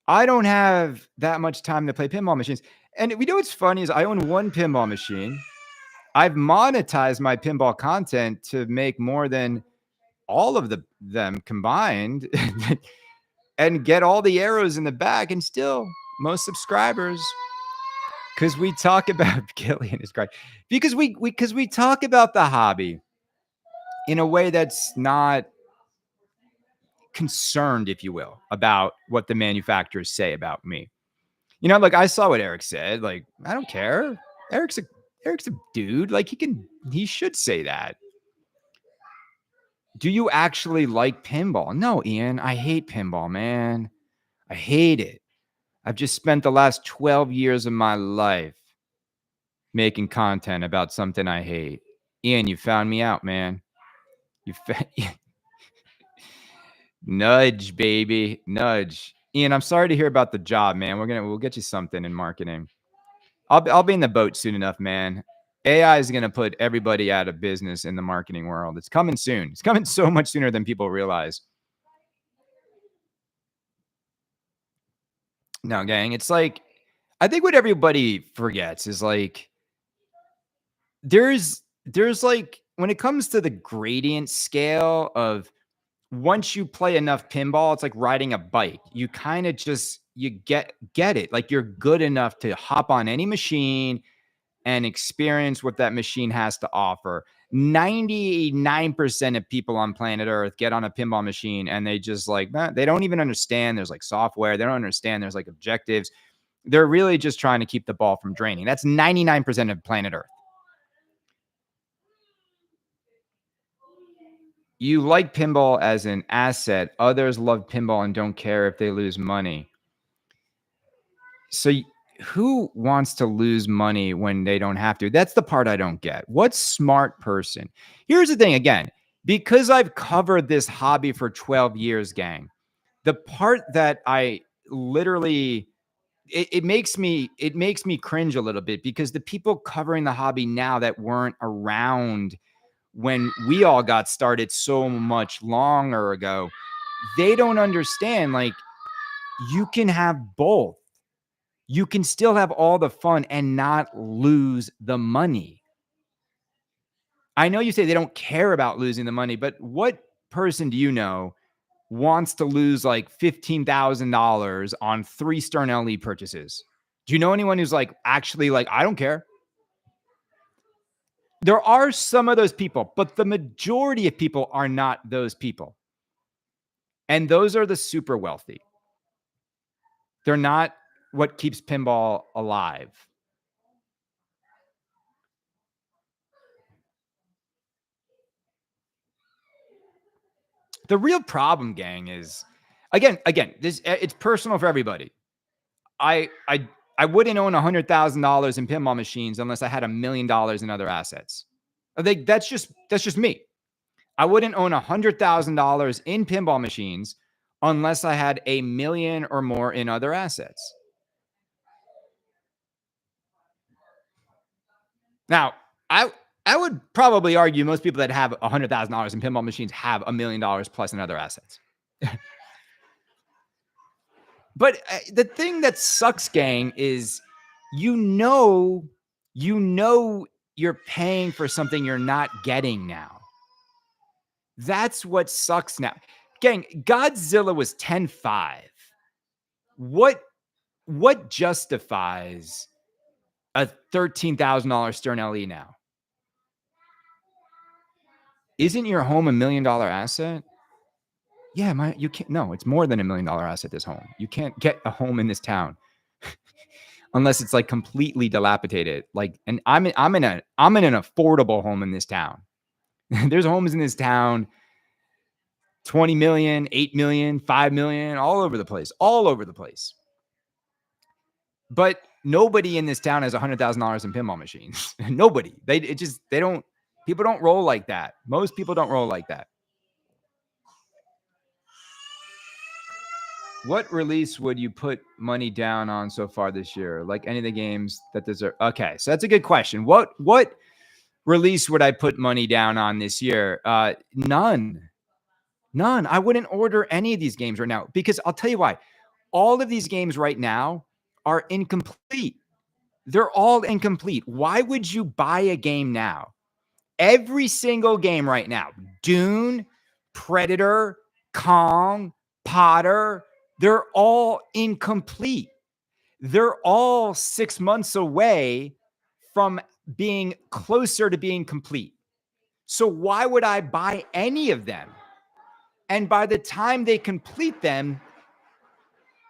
I don't have that much time to play pinball machines. And what's funny is I own 1 pinball machine. I've monetized my pinball content to make more than all of them combined and get all the arrows in the back, and still most subscribers because we talk about Gillian is great. Because we talk about the hobby in a way that's not concerned, if you will, about what the manufacturers say about me. You know, like I saw what Eric said. Like, I don't care. Eric's a Eric's a dude. Like he should say that. Do you actually like pinball? No, Ian. I hate pinball, man. I hate it. I've just spent the last 12 years of my life making content about something I hate. Ian, you found me out, man. You nudge, baby, nudge. Ian, I'm sorry to hear about the job, man. We'll get you something in marketing. I'll be in the boat soon enough, man. AI is gonna put everybody out of business in the marketing world. It's coming soon. It's coming so much sooner than people realize. No, gang, it's like I think what everybody forgets is like there's like when it comes to the gradient scale of once you play enough pinball, it's like riding a bike. You kind of just you get it. Like you're good enough to hop on any machine and experience what that machine has to offer. 99% of people on planet Earth get on a pinball machine and they just like, they don't even understand there's like software. They don't understand there's like objectives. They're really just trying to keep the ball from draining. That's 99% of planet Earth. You like pinball as an asset. Others love pinball and don't care if they lose money. So who wants to lose money when they don't have to? That's the part I don't get. What smart person? Here's the thing again, because I've covered this hobby for 12 years, gang, the part that I literally it makes me cringe a little bit because the people covering the hobby now that weren't around when we all got started so much longer ago, they don't understand like you can have both. You can still have all the fun and not lose the money. I know you say they don't care about losing the money, but what person do you know wants to lose like $15,000 on 3 Stern LE purchases? Do you know anyone who's like actually like, I don't care? There are some of those people, but the majority of people are not those people. And those are the super wealthy. They're not what keeps pinball alive. The real problem, gang, is again, this it's personal for everybody. I wouldn't own $100,000 in pinball machines unless I had $1 million in other assets. I think that's just me. I wouldn't own $100,000 in pinball machines unless I had $1 million or more in other assets. Now, I would probably argue most people that have $100,000 in pinball machines have $1 million plus in other assets. But the thing that sucks, gang, is you know you're paying for something you're not getting now. That's what sucks now. Gang, Godzilla was 10.5. What justifies a $13,000 Stern LE now? Isn't your home $1 million asset? Yeah, you can't. No, it's more than $1 million asset. This home, you can't get a home in this town unless it's like completely dilapidated. Like, and I'm in an affordable home in this town. There's homes in this town, 20 million, 8 million, 5 million, all over the place. But nobody in this town has $100,000 in pinball machines. Nobody. People don't roll like that. Most people don't roll like that. What release would you put money down on so far this year? Like any of the games that deserve. Okay, so that's a good question. What release would I put money down on this year? None. I wouldn't order any of these games right now because I'll tell you why. All of these games right now are incomplete. They're all incomplete. Why would you buy a game now? Every single game right now, Dune, Predator, Kong, Potter, they're all incomplete. they're all 6 months away from being closer to being complete. So why would I buy any of them? And by the time they complete them,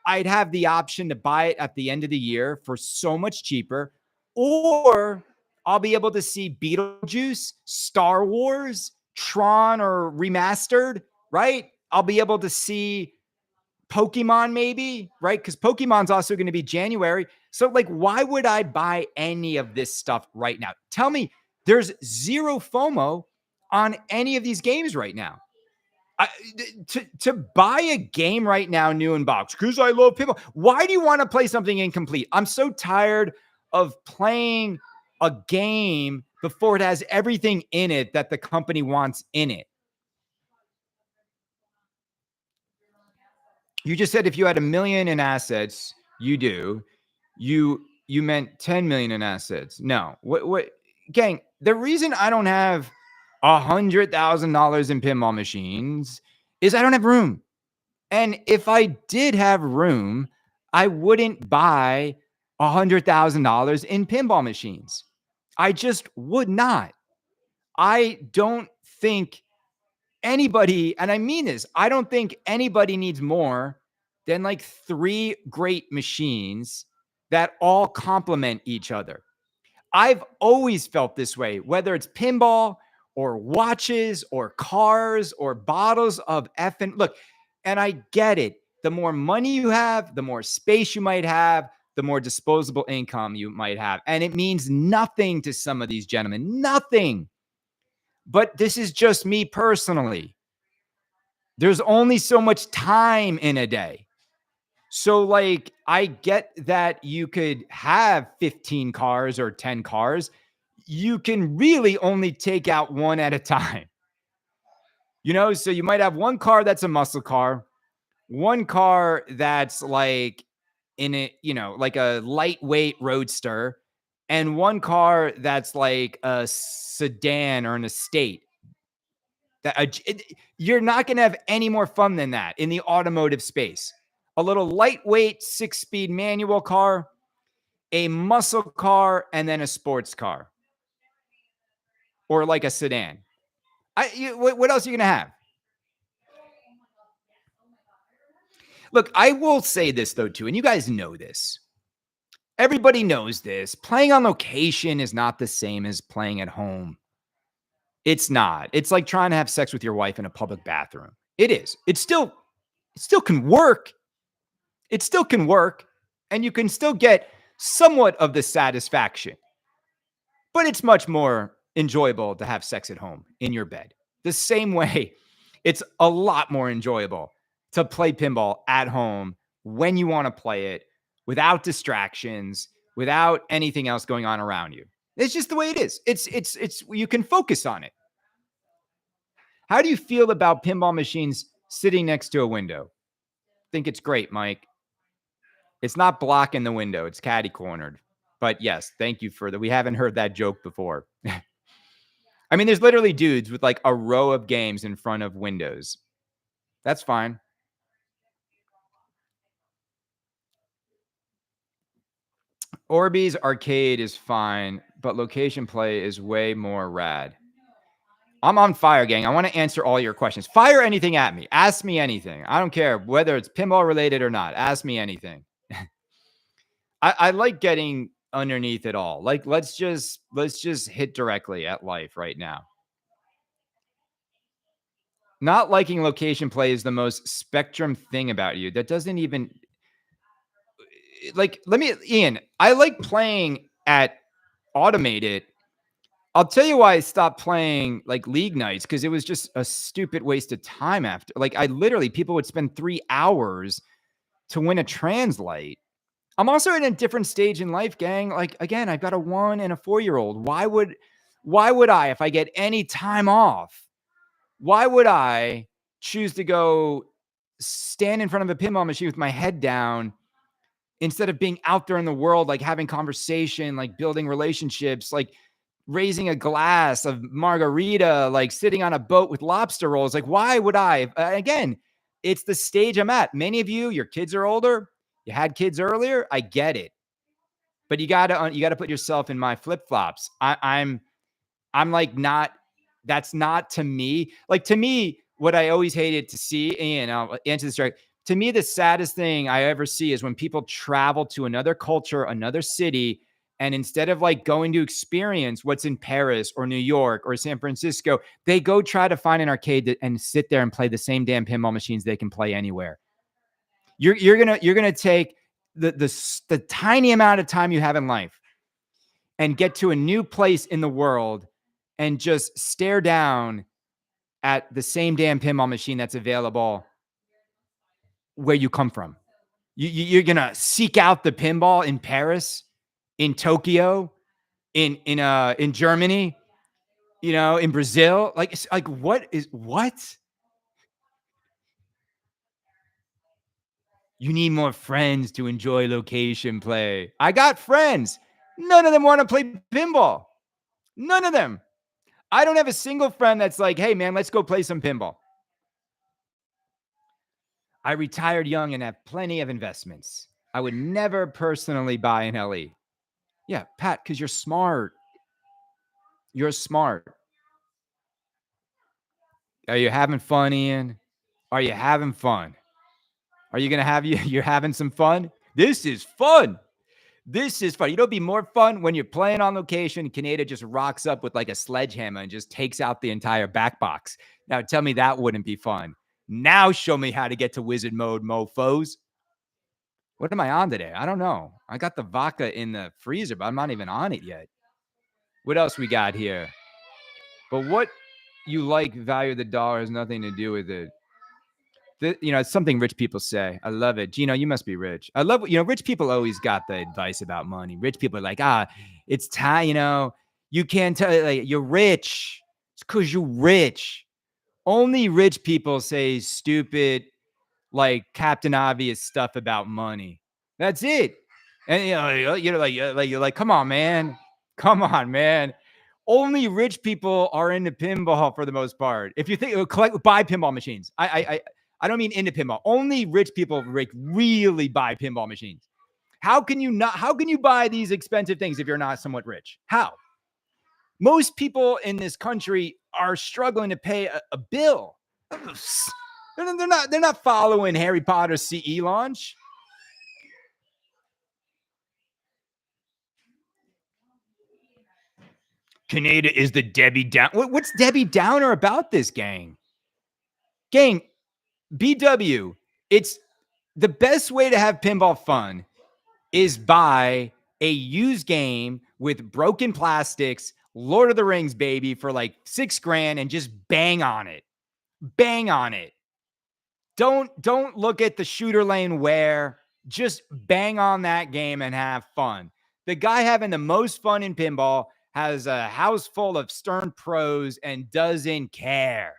I'd have the option to buy it at the end of the year for so much cheaper, or I'll be able to see Beetlejuice, Star Wars, Tron, or remastered, right? I'll be able to see Pokemon, maybe, right? Because Pokemon's also going to be January. So, like, why would I buy any of this stuff right now? Tell me, there's zero FOMO on any of these games right now. To buy a game right now, new in box, because I love people. Why do you want to play something incomplete? I'm so tired of playing a game before it has everything in it that the company wants in it. You just said if you had 1 million in assets, you do. You meant 10 million in assets. No. What gang, the reason I don't have $100,000 in pinball machines is I don't have room. And if I did have room, I wouldn't buy $100,000 in pinball machines. I just would not. I don't think anybody, and I mean this, I don't think anybody needs more than like 3 great machines that all complement each other. I've always felt this way, whether it's pinball or watches or cars or bottles of effing look. And I get it. The more money you have, the more space you might have, the more disposable income you might have. And it means nothing to some of these gentlemen, nothing. But this is just me personally. There's only so much time in a day. So, like, I get that you could have 15 cars or 10 cars. You can really only take out one at a time. So you might have one car that's a muscle car, one car that's like in it, like a lightweight roadster, and one car that's like a sedan or an estate. You're not going to have any more fun than that in the automotive space. A little lightweight 6-speed manual car, a muscle car, and then a sports car, or like a sedan. What else are you going to have? Look, I will say this though too, and you guys know this. Everybody knows this. Playing on location is not the same as playing at home. It's not. It's like trying to have sex with your wife in a public bathroom. It is. It still can work. It still can work, and you can still get somewhat of the satisfaction. But it's much more enjoyable to have sex at home in your bed. The same way, it's a lot more enjoyable to play pinball at home when you want to play it without distractions, without anything else going on around you. It's just the way it is. It's you can focus on it. How do you feel about pinball machines sitting next to a window? Think it's great, Mike. It's not blocking the window. It's catty cornered. But yes, thank you for that. We haven't heard that joke before. I mean, there's literally dudes with like a row of games in front of windows. That's fine. Orbeez arcade is fine, but location play is way more rad. I'm on fire, gang. I want to answer all your questions. Fire anything at me. Ask me anything. I don't care whether it's pinball related or not. Ask me anything. I like getting underneath it all. Like, let's just hit directly at life right now. Not liking location play is the most spectrum thing about you. That doesn't even like, Ian, I like playing at automated. I'll tell you why I stopped playing like league nights, because it was just a stupid waste of time after. Like, people would spend 3 hours to win a translate. I'm also in a different stage in life, gang. Like, again, I've got a 1 and a 4-year-old. Why would I, if I get any time off, why would I choose to go stand in front of a pinball machine with my head down instead of being out there in the world, like having conversation, like building relationships, like raising a glass of margarita, like sitting on a boat with lobster rolls? Like, why would I? Again, it's the stage I'm at. Many of you, your kids are older. You had kids earlier? I get it. But you gotta put yourself in my flip-flops. I'm like not that's not to me. Like to me, what I always hated to see, and I'll answer this right. To me, the saddest thing I ever see is when people travel to another culture, another city, and instead of like going to experience what's in Paris or New York or San Francisco, they go try to find an arcade and sit there and play the same damn pinball machines they can play anywhere. You're gonna take the tiny amount of time you have in life and get to a new place in the world and just stare down at the same damn pinball machine that's available where you come from. You're gonna seek out the pinball in Paris, in Tokyo, in Germany, in Brazil. Like it's like what? You need more friends to enjoy location play. I got friends. None of them want to play pinball. None of them. I don't have a single friend that's like, hey, man, let's go play some pinball. I retired young and have plenty of investments. I would never personally buy an LE. Yeah, Pat, because you're smart. You're smart. Are you having fun, Ian? Are you having fun? Are you gonna have you're having some fun? This is fun. This is fun. You know, it'd be more fun when you're playing on location. Kaneda just rocks up with like a sledgehammer and just takes out the entire back box. Now, tell me that wouldn't be fun. Now, show me how to get to wizard mode, mofos. What am I on today? I don't know. I got the vodka in the freezer, but I'm not even on it yet. What else we got here? But what you like, value the dollar has nothing to do with it. It's something rich people say. I love it. Gino, you must be rich. I love, rich people always got the advice about money. Rich people are like, it's time, you can't tell, like, you're rich. It's because you're rich. Only rich people say stupid, like Captain Obvious stuff about money. That's it. And you're like, come on, man. Come on, man. Only rich people are into pinball for the most part. If you think buy pinball machines, I don't mean into pinball. Only rich people really buy pinball machines. How can you not? How can you buy these expensive things if you're not somewhat rich? How? Most people in this country are struggling to pay a bill. They're not following Harry Potter CE launch. Canada is the Debbie Down. What's Debbie Downer about this gang? Gang, BW. It's the best way to have pinball fun is buy a used game with broken plastics, Lord of the Rings, baby, for like $6,000 and just bang on it. Bang on it. Don't look at the shooter lane wear. Just bang on that game and have fun. The guy having the most fun in pinball has a house full of stern pros and doesn't care.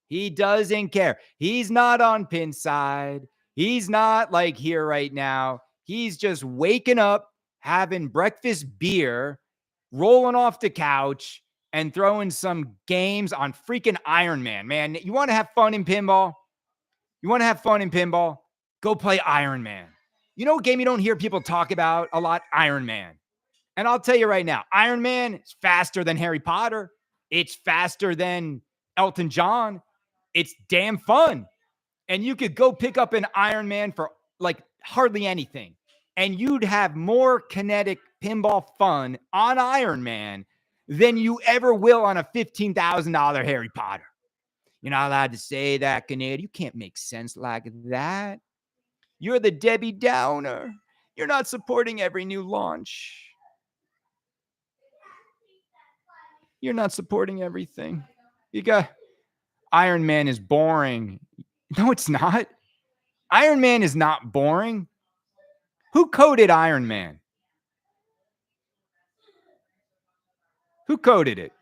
He doesn't care. He's not on pin side. He's not like here right now. He's just waking up, having breakfast beer, rolling off the couch, and throwing some games on freaking Iron Man. Man, you want to have fun in pinball? You want to have fun in pinball? Go play Iron Man. You know what game you don't hear people talk about a lot? Iron Man. And I'll tell you right now, Iron Man is faster than Harry Potter. It's faster than Elton John. It's damn fun. And you could go pick up an Iron Man for like hardly anything. And you'd have more kinetic pinball fun on Iron Man than you ever will on a $15,000 Harry Potter. You're not allowed to say that, Canadian. You can't make sense like that. You're the Debbie Downer. You're not supporting every new launch. You're not supporting everything. You got Iron Man is boring. No, it's not. Iron Man is not boring. Who coded Iron Man? Who coded it?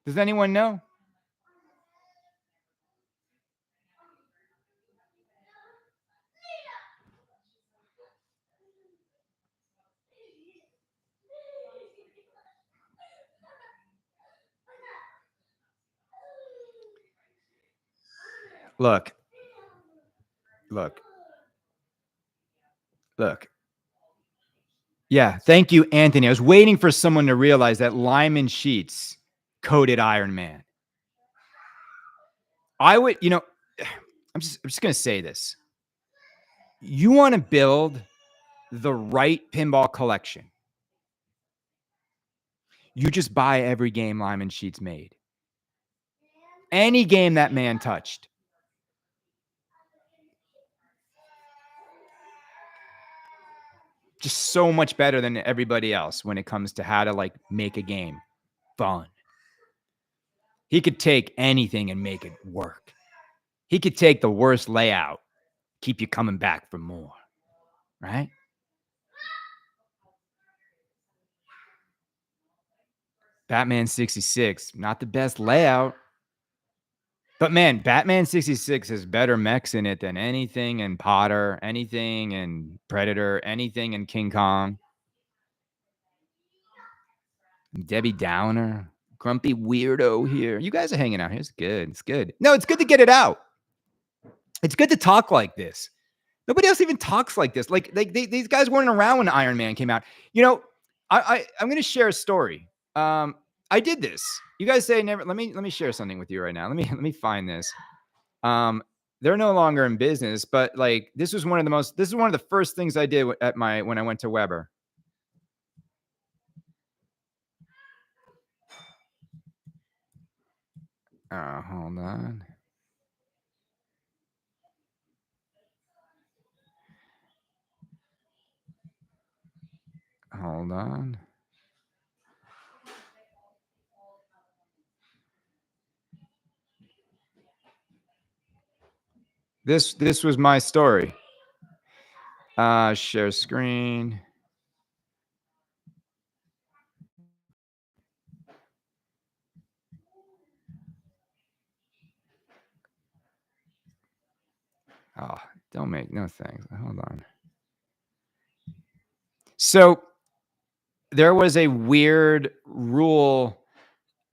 Does anyone know? Look, look. Look. Yeah, thank you, Anthony. I was waiting for someone to realize that Lyman Sheets coded Iron Man. I would, I'm just gonna say this. You want to build the right pinball collection. You just buy every game Lyman Sheets made. Any game that man touched. Just so much better than everybody else when it comes to how to like make a game fun. He could take anything and make it work. He could take the worst layout, keep you coming back for more, right? Batman 66, not the best layout. But man, Batman 66 has better mechs in it than anything in Potter, anything in Predator, anything in King Kong. Debbie Downer, grumpy weirdo here. You guys are hanging out here. It's good. It's good. No, it's good to get it out. It's good to talk like this. Nobody else even talks like this. Like these guys weren't around when Iron Man came out. I'm going to share a story. I did this. You guys say never. Let me share something with you right now. Let me find this. They're no longer in business, but like this is one of the first things I did when I went to Weber. Hold on. Hold on. This was my story. Share screen. Oh, don't make no thanks. Hold on. So there was a weird rule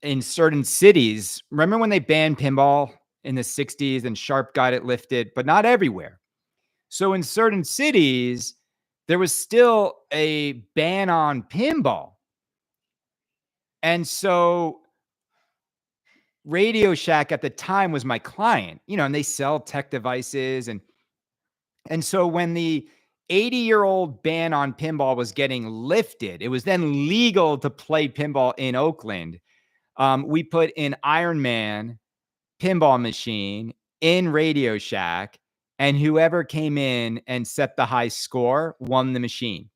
in certain cities. Remember when they banned pinball in the 60s and Sharp got it lifted, but not everywhere. So in certain cities, there was still a ban on pinball. And so Radio Shack at the time was my client, and they sell tech devices. And so when the 80-year-old ban on pinball was getting lifted, it was then legal to play pinball in Oakland. We put an Iron Man pinball machine in Radio Shack, and whoever came in and set the high score won the machine.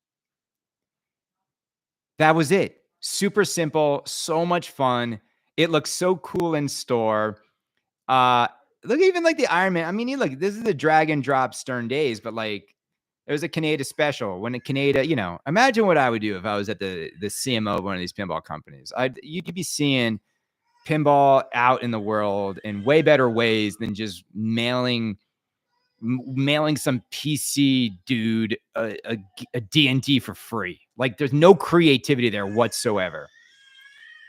That was it. Super simple, so much fun. It looks so cool in store. Look, even like the Iron Man. I mean, look, this is the drag and drop Stern days, but like it was a Canada special. When a Canada, imagine what I would do if I was at the CMO of one of these pinball companies. You could be seeing pinball out in the world in way better ways than just mailing some PC dude a D&D for free. Like there's no creativity there whatsoever.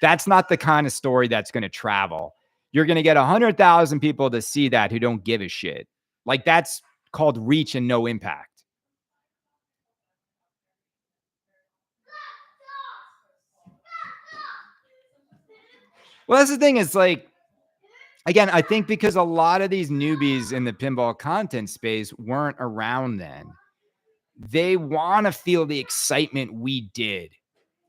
That's not the kind of story that's going to travel. You're going to get 100,000 people to see that who don't give a shit. Like that's called reach and no impact. Well, that's the thing. Is like, again, I think because a lot of these newbies in the pinball content space weren't around then, they want to feel the excitement we did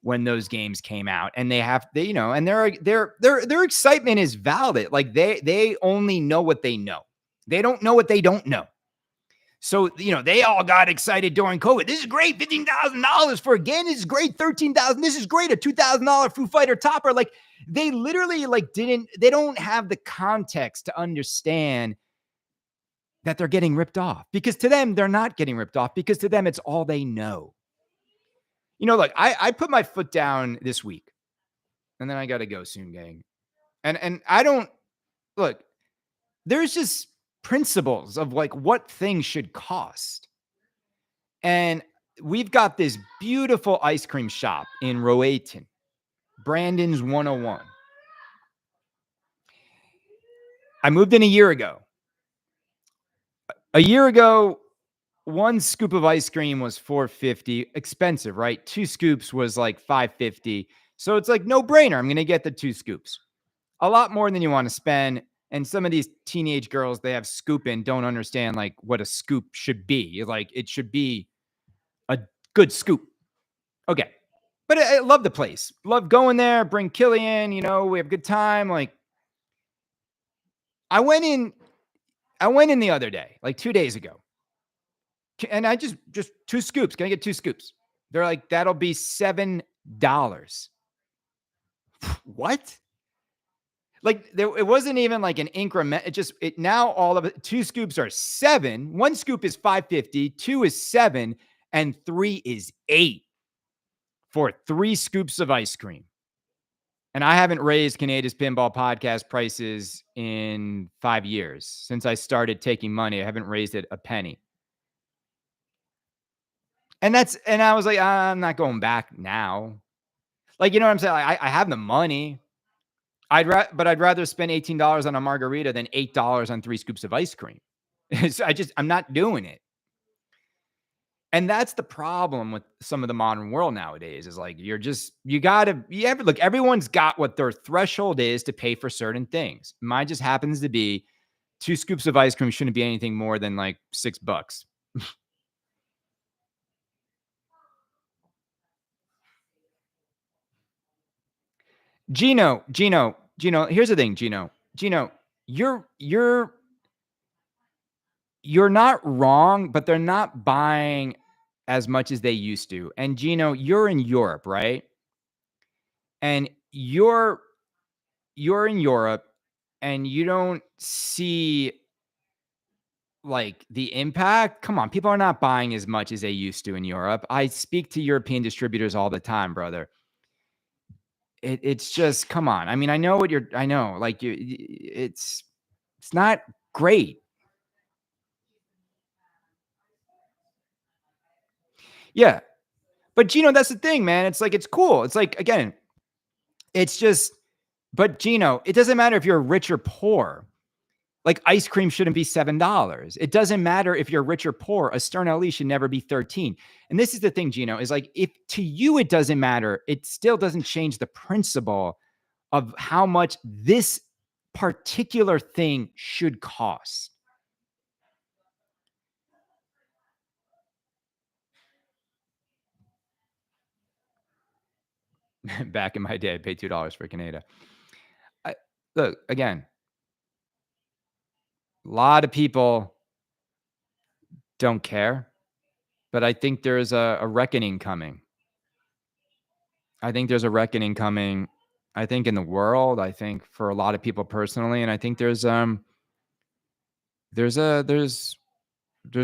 when those games came out, and and their excitement is valid. Like they only know what they know. They don't know what they don't know. So, they all got excited during COVID. This is great. $15,000 for a game. This is great. $13,000. This is great. A $2,000 Foo Fighter topper. Like they literally they don't have the context to understand that they're getting ripped off, because to them, they're not getting ripped off, because to them, it's all they know. Look, I put my foot down this week, and then I got to go soon, gang. And I don't look, there's just principles of like what things should cost. And we've got this beautiful ice cream shop in Rowayton, Brandon's 101. I moved in a year ago. A year ago, one scoop of ice cream was 4.50, expensive, right? Two scoops was like 5.50. So it's like no brainer. I'm going to get the two scoops. A lot more than you want to spend. And some of these teenage girls, they have scooping, don't understand like what a scoop should be. Like it should be a good scoop. Okay. But I love the place. Love going there, bring Killian, we have a good time. Like I went in, I went in the other day, like 2 days ago. And I just two scoops. Can I get two scoops? They're like, that'll be $7. What? Like it wasn't even like an increment. It now all of it. Two scoops are seven. One scoop is 5.50. Two is 7, and three is 8 for 3 scoops of ice cream. And I haven't raised Canada's Pinball Podcast prices in 5 years. Since I started taking money, I haven't raised it a penny. And I was like, I'm not going back now. Like, you know what I'm saying? I have the money. But I'd rather spend $18 on a margarita than $8 on 3 scoops of ice cream. So I'm not doing it. And that's the problem with some of the modern world nowadays is like, look, everyone's got what their threshold is to pay for certain things. Mine just happens to be 2 scoops of ice cream shouldn't be anything more than like $6. Gino, here's the thing, Gino, you're not wrong, but they're not buying as much as they used to. And Gino, you're in Europe, right? And you're in Europe and you don't see like the impact. Come on, people are not buying as much as they used to in Europe. I speak to European distributors all the time, brother. It's just come on. I mean, I know like it's not great. Yeah. But Gino, that's the thing, man. It's like it's cool. It's like again, it's just but Gino, it doesn't matter if you're rich or poor. Like ice cream shouldn't be $7. It doesn't matter if you're rich or poor. A Stern LE should never be 13. And this is the thing, Gino, is like if to you it doesn't matter, it still doesn't change the principle of how much this particular thing should cost. Back in my day, I paid $2 for Canada. Look, again, a lot of people don't care, but I think there's a reckoning coming. I think there's a reckoning coming. I think in the world, I think for a lot of people personally, and I think there's a there's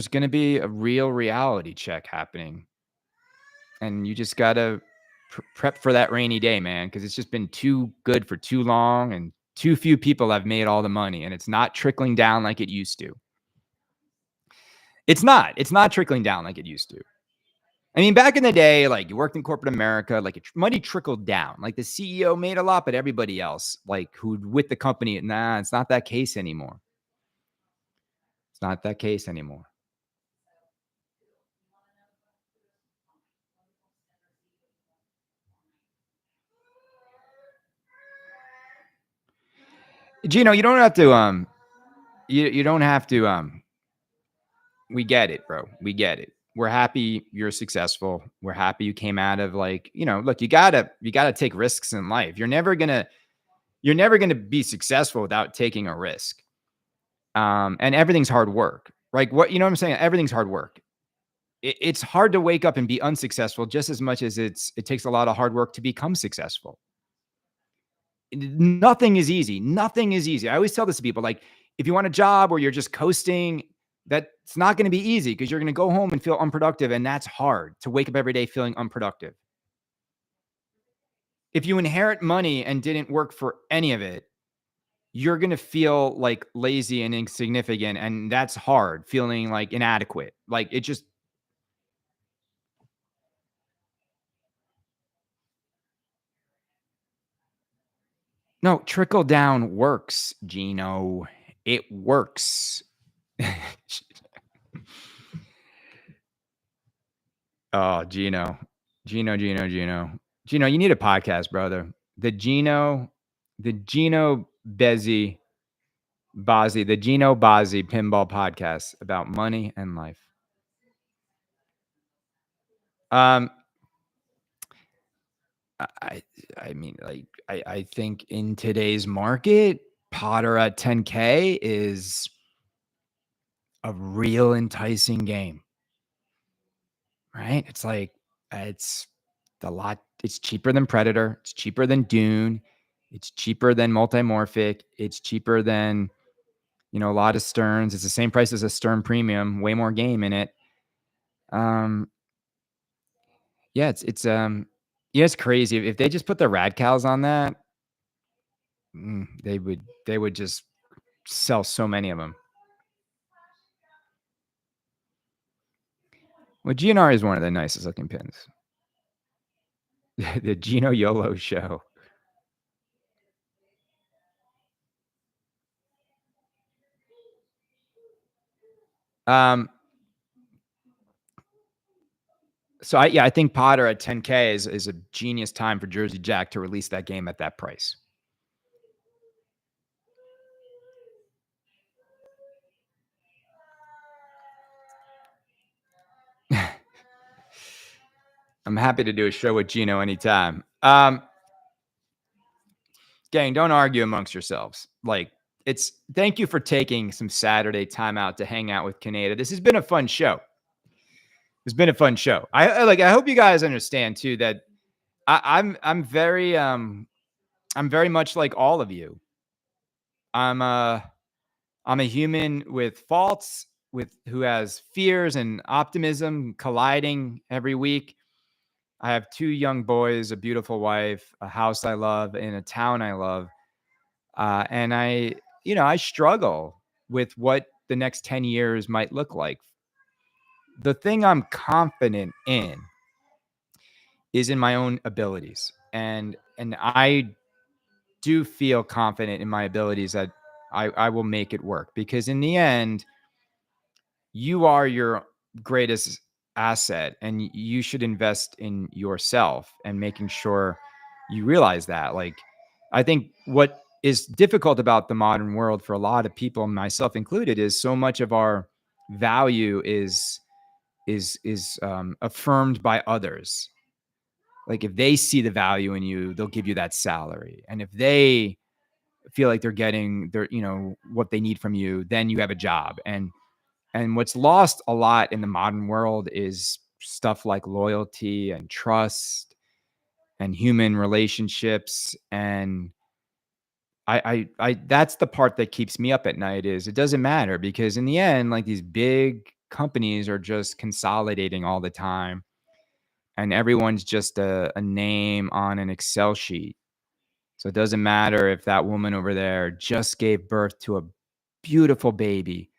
going to be a real reality check happening, and you just gotta prep for that rainy day, man, because it's just been too good for too long, and too few people have made all the money, and it's not trickling down like it used to. It's not. It's not trickling down like it used to. I mean, back in the day, like you worked in corporate America, like money trickled down. Like the CEO made a lot, but everybody else, like who with the company, nah, it's not that case anymore. It's not that case anymore. Gino, you don't have to you don't have to we get it, bro. We get it. We're happy you're successful. We're happy you came out of like, look, you gotta take risks in life. You're never gonna be successful without taking a risk. And everything's hard work. Like what you know what I'm saying? Everything's hard work. It's hard to wake up and be unsuccessful just as much as it takes a lot of hard work to become successful. Nothing is easy. Nothing is easy. I always tell this to people like, if you want a job where you're just coasting, that's not going to be easy because you're going to go home and feel unproductive. And that's hard to wake up every day feeling unproductive. If you inherit money and didn't work for any of it, you're going to feel like lazy and insignificant. And that's hard, feeling like inadequate. Like it just, no, trickle down works, Gino. It works. Oh, Gino. Gino, you need a podcast, brother. The Gino the Gino Bezzi Bozzi, the Gino Bozzi Pinball Podcast about money and life. Um, I I mean, like, I think in today's market, Potter at 10K is a real enticing game, right? It's like, it's it's cheaper than Predator, it's cheaper than Dune, it's cheaper than Multimorphic, it's cheaper than, a lot of Sterns. It's the same price as a Stern Premium, way more game in it. Um, yeah, yeah, it's crazy. If they just put the Radcals on that, they would just sell so many of them. Well, GNR is one of the nicest looking pins. The Gino YOLO show. Um, so I think Potter at 10K is a genius time for Jersey Jack to release that game at that price. I'm happy to do a show with Gino anytime. Gang, don't argue amongst yourselves. Like, thank you for taking some Saturday time out to hang out with Kaneda. This has been a fun show. It's been a fun show. I hope you guys understand too that I'm very much like all of you. I'm a I'm a human with faults, with who has fears and optimism colliding every week. I have two young boys, a beautiful wife, a house I love, in a town I love. And I struggle with what the next 10 years might look like. The thing I'm confident in is in my own abilities. And I do feel confident in my abilities that I will make it work, because in the end, you are your greatest asset, and you should invest in yourself and making sure you realize that. Like, I think what is difficult about the modern world for a lot of people, myself included, is so much of our value is affirmed by others. Like, if they see the value in you, they'll give you that salary, and if they feel like they're getting what they need from you, then you have a job. And what's lost a lot in the modern world is stuff like loyalty and trust and human relationships. And I that's the part that keeps me up at night. Is it doesn't matter, because in the end, like, these big companies are just consolidating all the time, and everyone's just a name on an Excel sheet. So it doesn't matter if that woman over there just gave birth to a beautiful baby,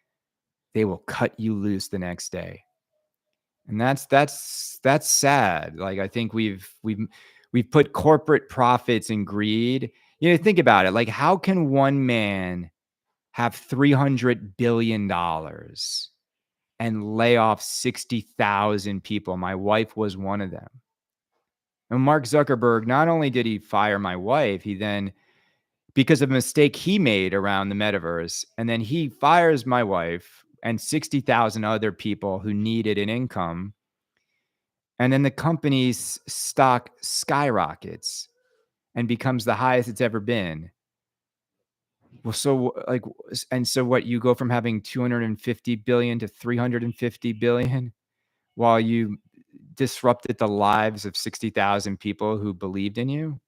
they will cut you loose the next day. And that's sad. Like, I think we've put corporate profits and greed. Think about it. Like, how can one man have $300 billion and lay off 60,000 people? My wife was one of them. And Mark Zuckerberg, not only did he fire my wife, he then, because of a mistake he made around the metaverse, and then he fires my wife and 60,000 other people who needed an income. And then the company's stock skyrockets and becomes the highest it's ever been. Well, so like, and so what, you go from having 250 billion to 350 billion while you disrupted the lives of 60,000 people who believed in you?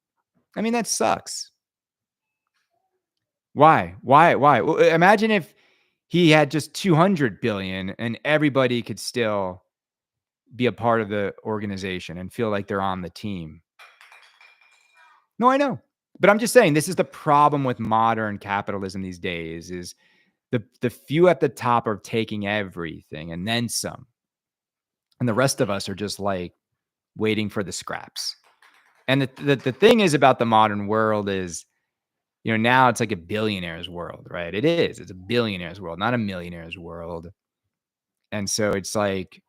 I mean, that sucks. Why? Why? Well, imagine if he had just 200 billion and everybody could still be a part of the organization and feel like they're on the team. No, I know. But I'm just saying, this is the problem with modern capitalism these days, is the few at the top are taking everything and then some. And the rest of us are just like waiting for the scraps. And the thing is about the modern world is, now it's like a billionaire's world, right? It is. It's a billionaire's world, not a millionaire's world. And so it's like,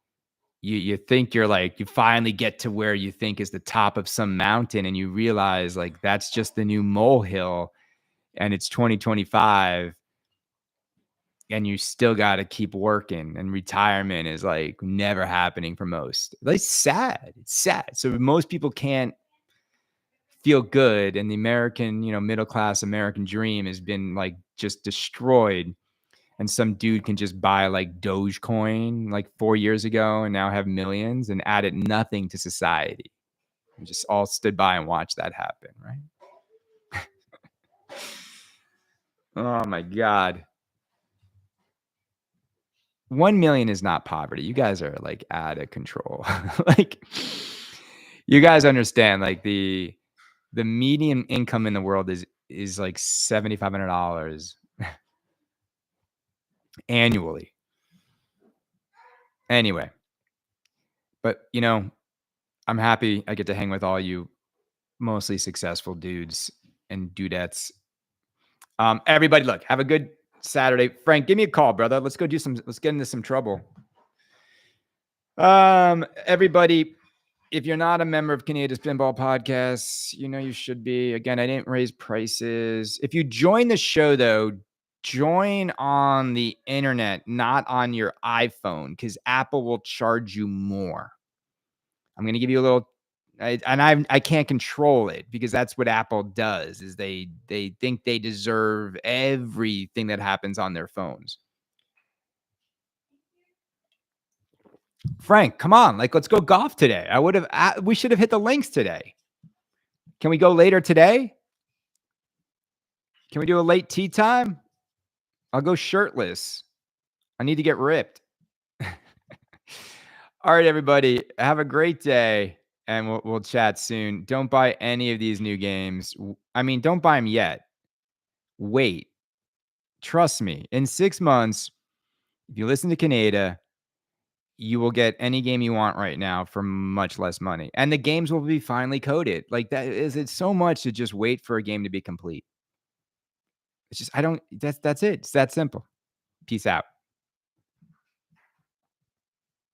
you think you're like you finally get to where you think is the top of some mountain, and you realize like that's just the new molehill, and it's 2025, and you still got to keep working, and retirement is like never happening for most. Like sad. It's sad. So most people can't feel good, and the American, middle class American dream has been like just destroyed. And some dude can just buy like Dogecoin like 4 years ago and now have millions and added nothing to society. We just all stood by and watched that happen, right? Oh my God. 1 million is not poverty. You guys are like out of control. Like you guys understand like the median income in the world is like $7,500 annually. Anyway, but I'm happy I get to hang with all you mostly successful dudes and dudettes. Everybody, look, have a good Saturday. Frank, give me a call, brother. Let's get into some trouble. Everybody, if you're not a member of Canada's Pinball Podcast, you should be. Again, I didn't raise prices. If you join the show, though, join on the internet, not on your iPhone, because Apple will charge you more. I'm going to give you a little, I can't control it because that's what Apple does. Is they think they deserve everything that happens on their phones. Frank, come on, like let's go golf today. We should have hit the links today. Can we go later today? Can we do a late tea time? I'll go shirtless. I need to get ripped. All right, everybody, have a great day, and we'll chat soon. Don't buy any of these new games. I mean, don't buy them yet. Wait. Trust me. In 6 months, if you listen to Canada, you will get any game you want right now for much less money. And the games will be finally coded. Like it's so much to just wait for a game to be complete. It's just that's it. It's that simple. Peace out.